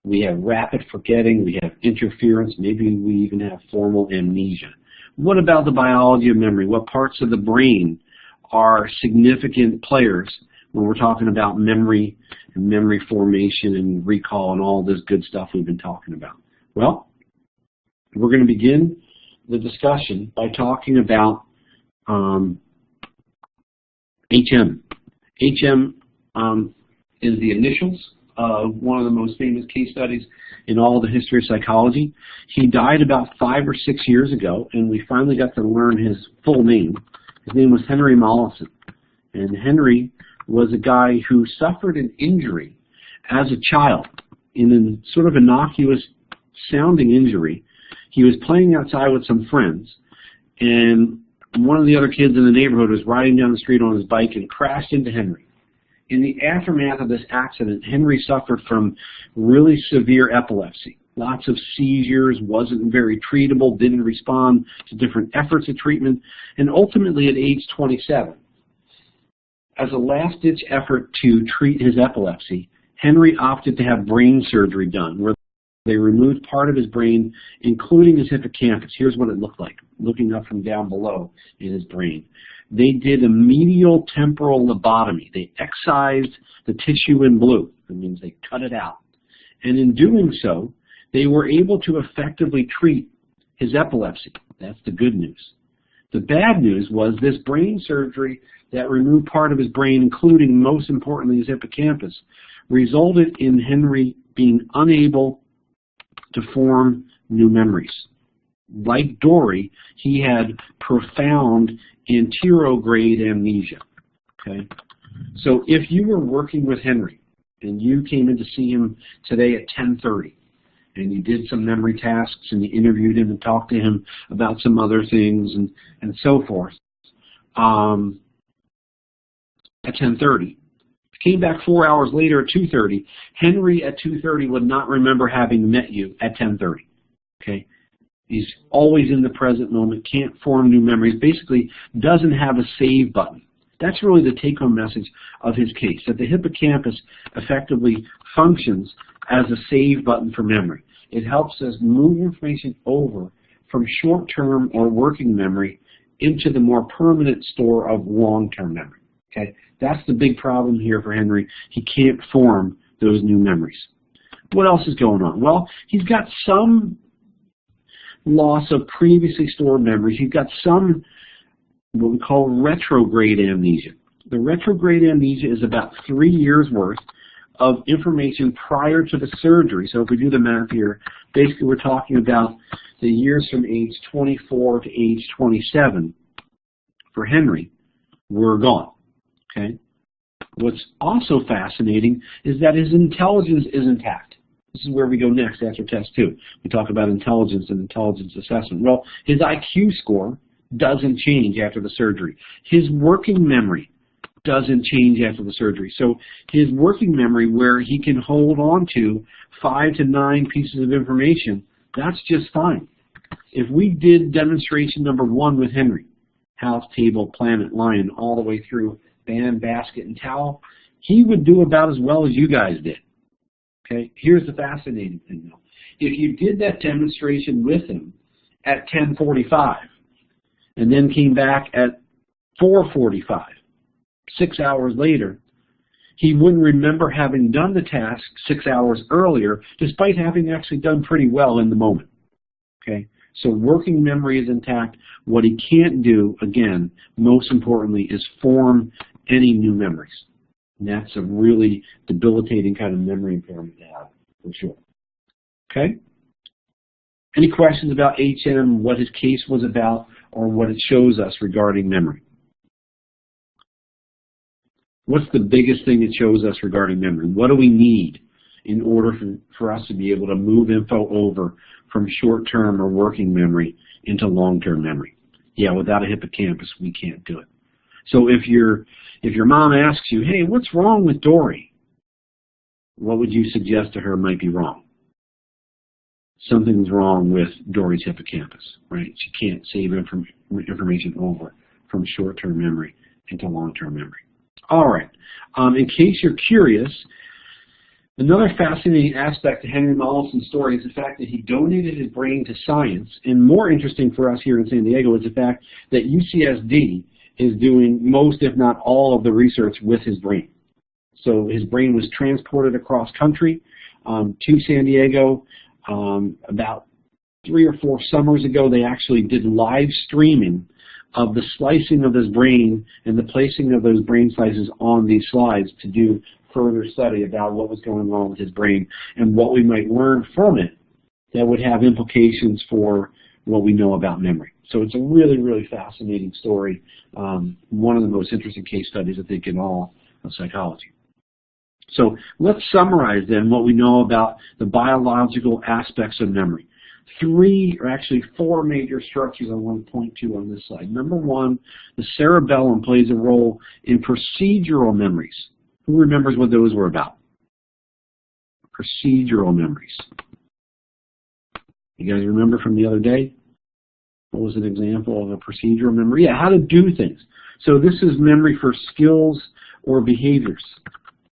We have rapid forgetting. We have interference. Maybe we even have formal amnesia. What about the biology of memory? What parts of the brain are significant players when we're talking about memory and memory formation and recall and all this good stuff we've been talking about? Well, we're going to begin the discussion by talking about HM. HM is the initials of one of the most famous case studies in all the history of psychology. He died about 5 or 6 years ago, and we finally got to learn his full name. His name was Henry Mollison. And Henry was a guy who suffered an injury as a child, in a sort of innocuous sounding injury. He was playing outside with some friends, and one of the other kids in the neighborhood was riding down the street on his bike and crashed into Henry. In the aftermath of this accident, Henry suffered from really severe epilepsy. Lots of seizures, wasn't very treatable, didn't respond to different efforts of treatment, and ultimately at age 27, as a last-ditch effort to treat his epilepsy, Henry opted to have brain surgery done, where they removed part of his brain, including his hippocampus. Here's what it looked like, looking up from down below in his brain. They did a medial temporal lobotomy. They excised the tissue in blue. That means they cut it out. And in doing so, they were able to effectively treat his epilepsy. That's the good news. The bad news was this brain surgery that removed part of his brain, including, most importantly, his hippocampus, resulted in Henry being unable to form new memories. Like Dory, he had profound anterograde amnesia. Okay? So if you were working with Henry and you came in to see him today at 10:30 and you did some memory tasks and you interviewed him and talked to him about some other things and so forth, at 10:30, came back 4 hours later at 2:30, Henry at 2:30 would not remember having met you at 10:30. Okay? He's always in the present moment, can't form new memories, basically doesn't have a save button. That's really the take-home message of his case, that the hippocampus effectively functions as a save button for memory. It helps us move information over from short-term or working memory into the more permanent store of long-term memory. Okay? That's the big problem here for Henry. He can't form those new memories. What else is going on? Well, he's got some loss of previously stored memories. He's got some what we call retrograde amnesia. The retrograde amnesia is about 3 years worth of information prior to the surgery. So if we do the math here, basically we're talking about the years from age 24 to age 27 for Henry were gone. Okay? What's also fascinating is that his intelligence is intact. This is where we go next after test 2. We talk about intelligence and intelligence assessment. Well, his IQ score doesn't change after the surgery. His working memory doesn't change after the surgery. So his working memory, where he can hold on to 5 to 9 pieces of information, that's just fine. If we did demonstration number 1 with Henry, house, table, planet, lion, all the way through band, basket, and towel, he would do about as well as you guys did. Okay. Here's the fascinating thing, though. If you did that demonstration with him at 10:45 and then came back at 4:45, 6 hours later, he wouldn't remember having done the task 6 hours earlier, despite having actually done pretty well in the moment. Okay, so working memory is intact. What he can't do, again, most importantly, is form any new memories. And that's a really debilitating kind of memory impairment to have, for sure. Okay? Any questions about HM, what his case was about, or what it shows us regarding memory? What's the biggest thing it shows us regarding memory? What do we need in order for us to be able to move info over from short-term or working memory into long-term memory? Yeah, without a hippocampus, we can't do it. So if your mom asks you, hey, what's wrong with Dory? What would you suggest to her might be wrong? Something's wrong with Dory's hippocampus, right? She can't save information over from short-term memory into long-term memory. All right. In case you're curious, another fascinating aspect to Henry Mollison's story is the fact that he donated his brain to science. And more interesting for us here in San Diego is the fact that UCSD is doing most, if not all, of the research with his brain. So his brain was transported across country to San Diego. About 3 or 4 summers ago, they actually did live streaming of the slicing of his brain and the placing of those brain slices on these slides to do further study about what was going on with his brain and what we might learn from it that would have implications for what we know about memory. So it's a really, really fascinating story, one of the most interesting case studies, I think, in all of psychology. So let's summarize then what we know about the biological aspects of memory. 3, or actually 4 major structures I want to point to on this slide. Number 1, the cerebellum plays a role in procedural memories. Who remembers what those were about? Procedural memories. You guys remember from the other day? What was an example of a procedural memory? Yeah, how to do things. So this is memory for skills or behaviors.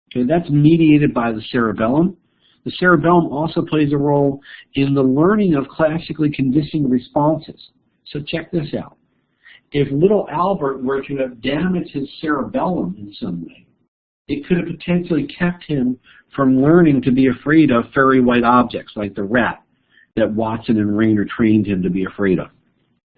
Okay, that's mediated by the cerebellum. The cerebellum also plays a role in the learning of classically conditioned responses. So check this out. If little Albert were to have damaged his cerebellum in some way, it could have potentially kept him from learning to be afraid of fairy white objects like the rat that Watson and Rayner trained him to be afraid of.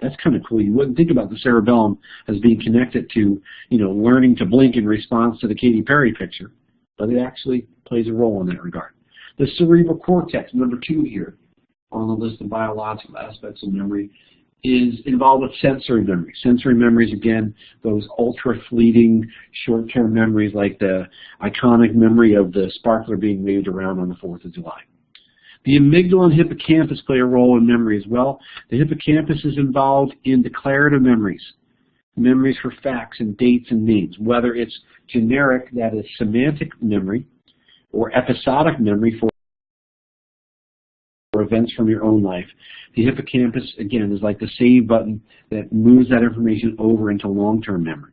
That's kind of cool. You wouldn't think about the cerebellum as being connected to, learning to blink in response to the Katy Perry picture, but it actually plays a role in that regard. The cerebral cortex, number 2 here on the list of biological aspects of memory, is involved with sensory memory. Sensory memories, again, those ultra-fleeting short-term memories like the iconic memory of the sparkler being waved around on the 4th of July. The amygdala and hippocampus play a role in memory as well. The hippocampus is involved in declarative memories, memories for facts and dates and names, whether it's generic, that is semantic memory, or episodic memory for events from your own life. The hippocampus, again, is like the save button that moves that information over into long-term memory.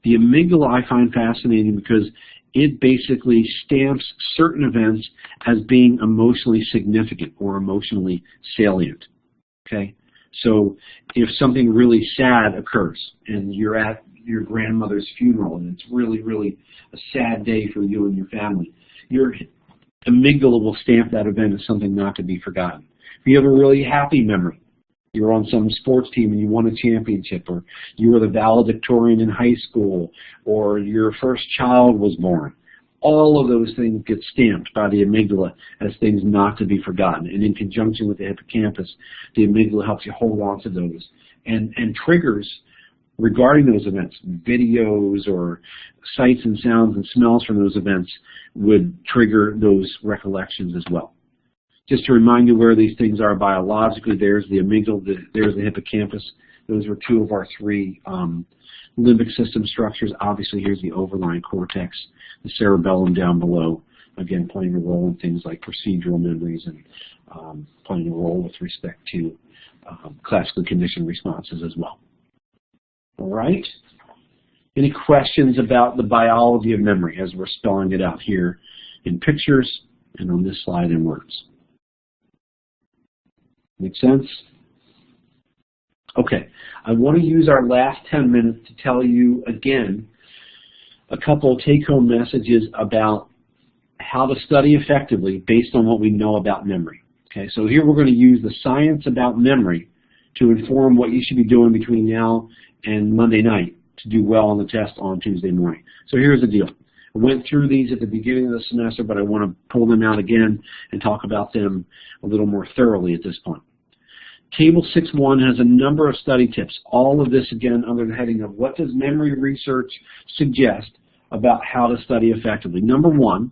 The amygdala I find fascinating because it basically stamps certain events as being emotionally significant or emotionally salient. Okay? So if something really sad occurs and you're at your grandmother's funeral and it's really, really a sad day for you and your family, your amygdala will stamp that event as something not to be forgotten. If you have a really happy memory, you're on some sports team and you won a championship, or you were the valedictorian in high school, or your first child was born, all of those things get stamped by the amygdala as things not to be forgotten. And in conjunction with the hippocampus, the amygdala helps you hold on to those and triggers regarding those events, videos or sights and sounds and smells from those events would trigger those recollections as well. Just to remind you where these things are biologically, there's the amygdala, there's the hippocampus. Those were two of our three limbic system structures. Obviously, here's the overlying cortex, the cerebellum down below, again, playing a role in things like procedural memories and playing a role with respect to classically conditioned responses as well. All right? Any questions about the biology of memory as we're spelling it out here in pictures and on this slide in words? Make sense? Okay, I want to use our last 10 minutes to tell you again a couple of take-home messages about how to study effectively based on what we know about memory. Okay, so here we're going to use the science about memory to inform what you should be doing between now and Monday night to do well on the test on Tuesday morning. So here's the deal. I went through these at the beginning of the semester, but I want to pull them out again and talk about them a little more thoroughly at this point. Table 6.1 has a number of study tips. All of this, again, under the heading of what does memory research suggest about how to study effectively. Number one,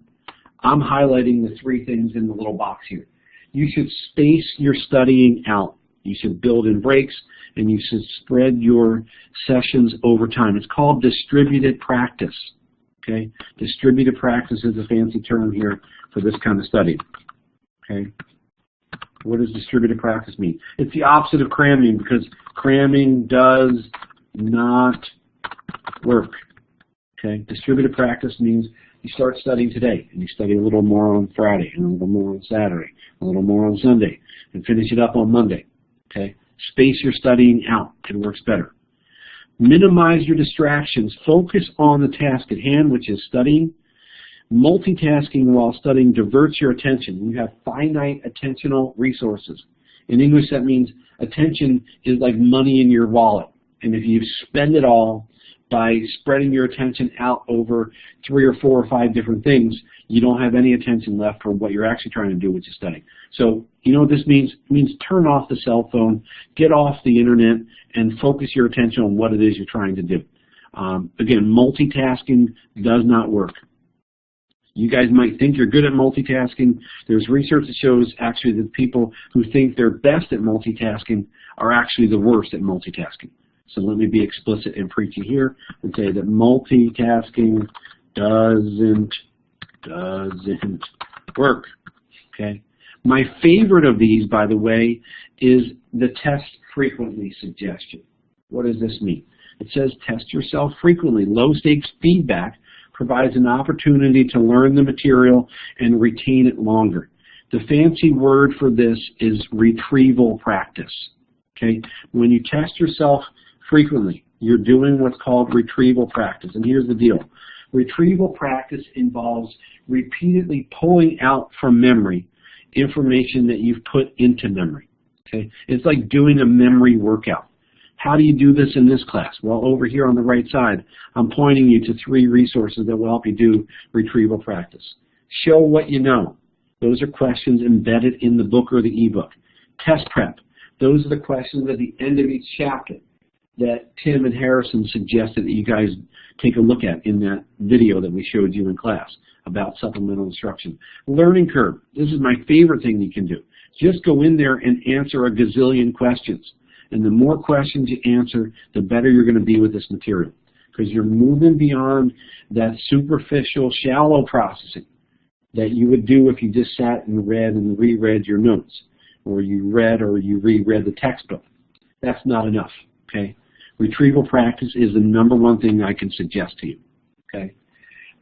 I'm highlighting the three things in the little box here. You should space your studying out. You should build in breaks, and you should spread your sessions over time. It's called distributed practice. Okay? Distributed practice is a fancy term here for this kind of study. Okay? What does distributed practice mean? It's the opposite of cramming, because cramming does not work. Okay? Distributed practice means you start studying today, and you study a little more on Friday, and a little more on Saturday, a little more on Sunday, and finish it up on Monday. Okay? Space your studying out. It works better. Minimize your distractions. Focus on the task at hand, which is studying. Multitasking while studying diverts your attention. You have finite attentional resources. In English, that means attention is like money in your wallet. And if you spend it all by spreading your attention out over 3 or 4 or 5 different things, you don't have any attention left for what you're actually trying to do, which is studying. So, you know what this means? It means turn off the cell phone, get off the internet, and focus your attention on what it is you're trying to do. Again, multitasking does not work. You guys might think you're good at multitasking. There's research that shows actually that people who think they're best at multitasking are actually the worst at multitasking. So let me be explicit and preachy here and say that multitasking doesn't work. Okay. My favorite of these, by the way, is the test frequently suggestion. What does this mean? It says test yourself frequently. Low stakes feedback provides an opportunity to learn the material and retain it longer. The fancy word for this is retrieval practice. Okay? When you test yourself frequently, you're doing what's called retrieval practice. And here's the deal. Retrieval practice involves repeatedly pulling out from memory information that you've put into memory. Okay? It's like doing a memory workout. How do you do this in this class? Well, over here on the right side, I'm pointing you to 3 resources that will help you do retrieval practice. Show what you know. Those are questions embedded in the book or the ebook. Test prep. Those are the questions at the end of each chapter that Tim and Harrison suggested that you guys take a look at in that video that we showed you in class about supplemental instruction. Learning curve. This is my favorite thing you can do. Just go in there and answer a gazillion questions. And the more questions you answer, the better you're going to be with this material. Because you're moving beyond that superficial, shallow processing that you would do if you just sat and read and reread your notes, or you read or you reread the textbook. That's not enough. Okay? Retrieval practice is the #1 thing I can suggest to you. Okay?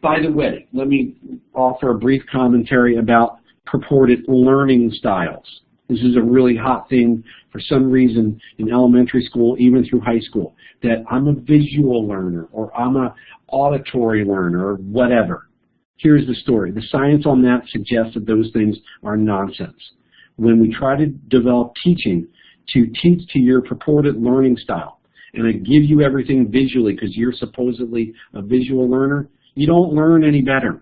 By the way, let me offer a brief commentary about purported learning styles. This is a really hot thing for some reason in elementary school, even through high school, that I'm a visual learner or I'm an auditory learner or whatever. Here's the story. The science on that suggests that those things are nonsense. When we try to develop teaching to teach to your purported learning style, and I give you everything visually because you're supposedly a visual learner, you don't learn any better.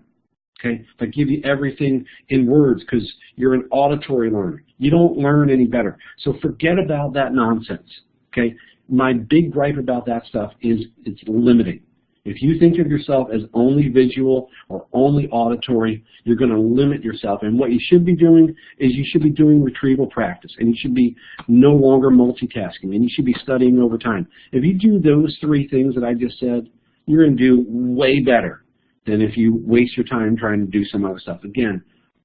Okay? If I give you everything in words because you're an auditory learner, you don't learn any better. So forget about that nonsense. Okay? My big gripe about that stuff is it's limiting. If you think of yourself as only visual or only auditory, you're going to limit yourself. And what you should be doing is you should be doing retrieval practice, and you should be no longer multitasking, and you should be studying over time. If you do those three things that I just said, you're going to do way better than if you waste your time trying to do some other stuff. Again,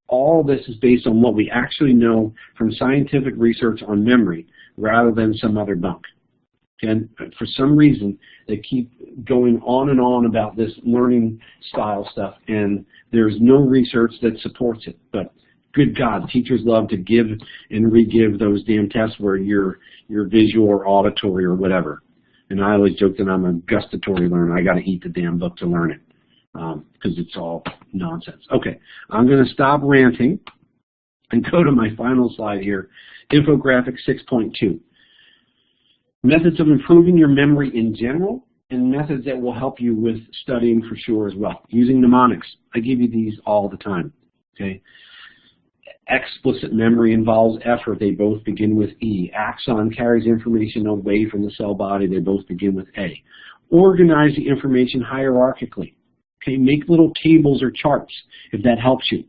all this is based on what we actually know from scientific research on memory rather than some other bunk. And for some reason, they keep going on and on about this learning style stuff, and there's no research that supports it. But good God, teachers love to give and re-give those damn tests where you're visual or auditory or whatever. And I always joke that I'm a gustatory learner. I got to eat the damn book to learn it because it's all nonsense. Okay, I'm going to stop ranting and go to my final slide here, Infographic 6.2. Methods of improving your memory in general, and methods that will help you with studying for sure as well. Using mnemonics. I give you these all the time. Okay. Explicit memory involves effort. They both begin with E. Axon carries information away from the cell body. They both begin with A. Organize the information hierarchically. Okay. Make little tables or charts if that helps you.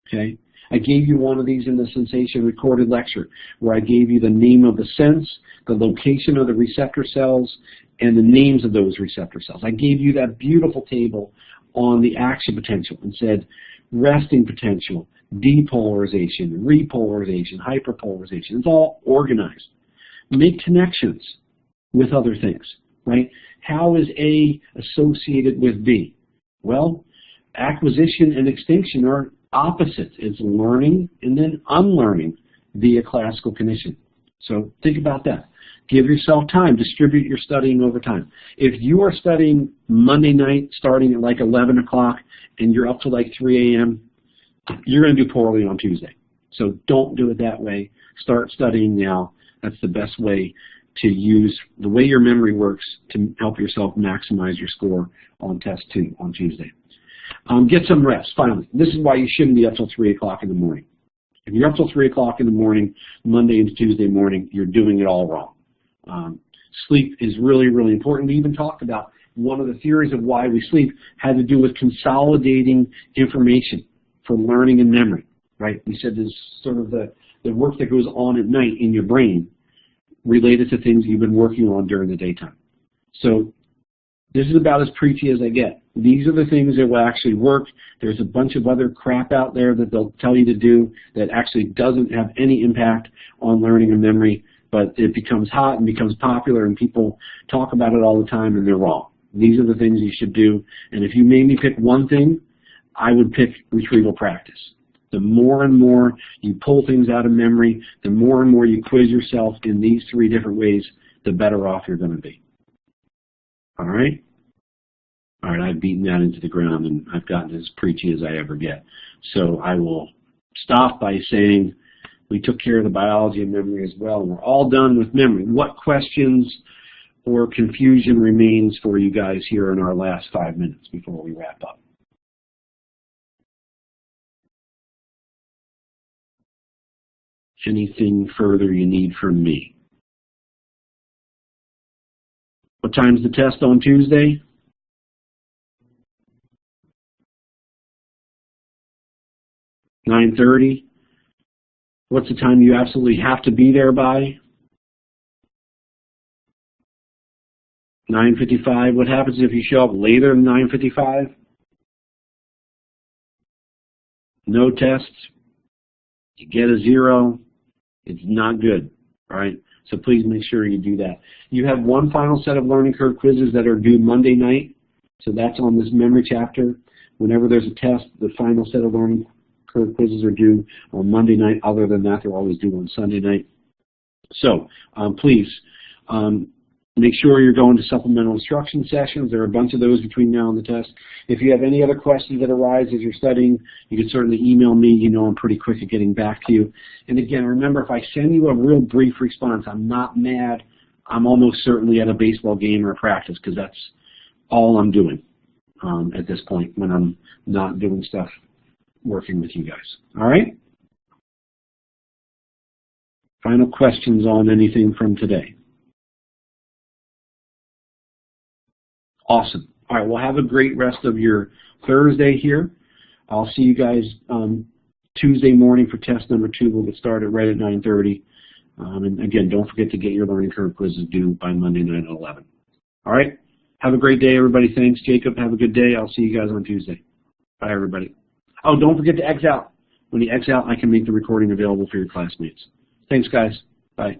Okay. I gave you one of these in the Sensation recorded lecture where I gave you the name of the sense, the location of the receptor cells, and the names of those receptor cells. I gave you that beautiful table on the action potential and said resting potential, depolarization, repolarization, hyperpolarization. It's all organized. Make connections with other things, right? How is A associated with B? Well, acquisition and extinction are opposites. It's learning and then unlearning via classical conditioning. So think about that. Give yourself time. Distribute your studying over time. If you are studying Monday night starting at like 11 o'clock and you're up to like 3 a.m., you're going to do poorly on Tuesday. So don't do it that way. Start studying now. That's the best way to use the way your memory works to help yourself maximize your score on test 2 on Tuesday. Get some rest, finally. This is why you shouldn't be up till 3 o'clock in the morning. If you're up till 3 o'clock in the morning, Monday and Tuesday morning, you're doing it all wrong. Sleep is really, really important. We even talked about one of the theories of why we sleep had to do with consolidating information for learning and memory, right? We said there's sort of the work that goes on at night in your brain related to things you've been working on during the daytime. So this is about as preachy as I get. These are the things that will actually work. There's a bunch of other crap out there that they'll tell you to do that actually doesn't have any impact on learning and memory, but it becomes hot and becomes popular and people talk about it all the time and they're wrong. These are the things you should do. And if you made me pick one thing, I would pick retrieval practice. The more and more you pull things out of memory, the more and more you quiz yourself in these 3 different ways, the better off you're going to be. All right? All right, I've beaten that into the ground, and I've gotten as preachy as I ever get. So I will stop by saying we took care of the biology of memory as well, and we're all done with memory. What questions or confusion remains for you guys here in our last 5 minutes before we wrap up? Anything further you need from me? What time's the test on Tuesday? 9:30. What's the time you absolutely have to be there by? 9:55. What happens if you show up later than 9:55? No tests. You get a 0. It's not good. All right. So please make sure you do that. You have one final set of learning curve quizzes that are due Monday night. So that's on this memory chapter. Whenever there's a test, the final set of learning curve quizzes are due on Monday night. Other than that, they're always due on Sunday night. So please make sure you're going to supplemental instruction sessions. There are a bunch of those between now and the test. If you have any other questions that arise as you're studying, you can certainly email me. You know I'm pretty quick at getting back to you. And again, remember, if I send you a real brief response, I'm not mad. I'm almost certainly at a baseball game or a practice because that's all I'm doing at this point when I'm not doing stuff working with you guys. All right? Final questions on anything from today? Awesome. All right, well, have a great rest of your Thursday here. I'll see you guys Tuesday morning for test number 2. We'll get started right at 9:30. And again, don't forget to get your learning curve quizzes due by Monday night at 11. All right? Have a great day, everybody. Thanks, Jacob. Have a good day. I'll see you guys on Tuesday. Bye, everybody. Oh, don't forget to X out. When you X out, I can make the recording available for your classmates. Thanks, guys. Bye.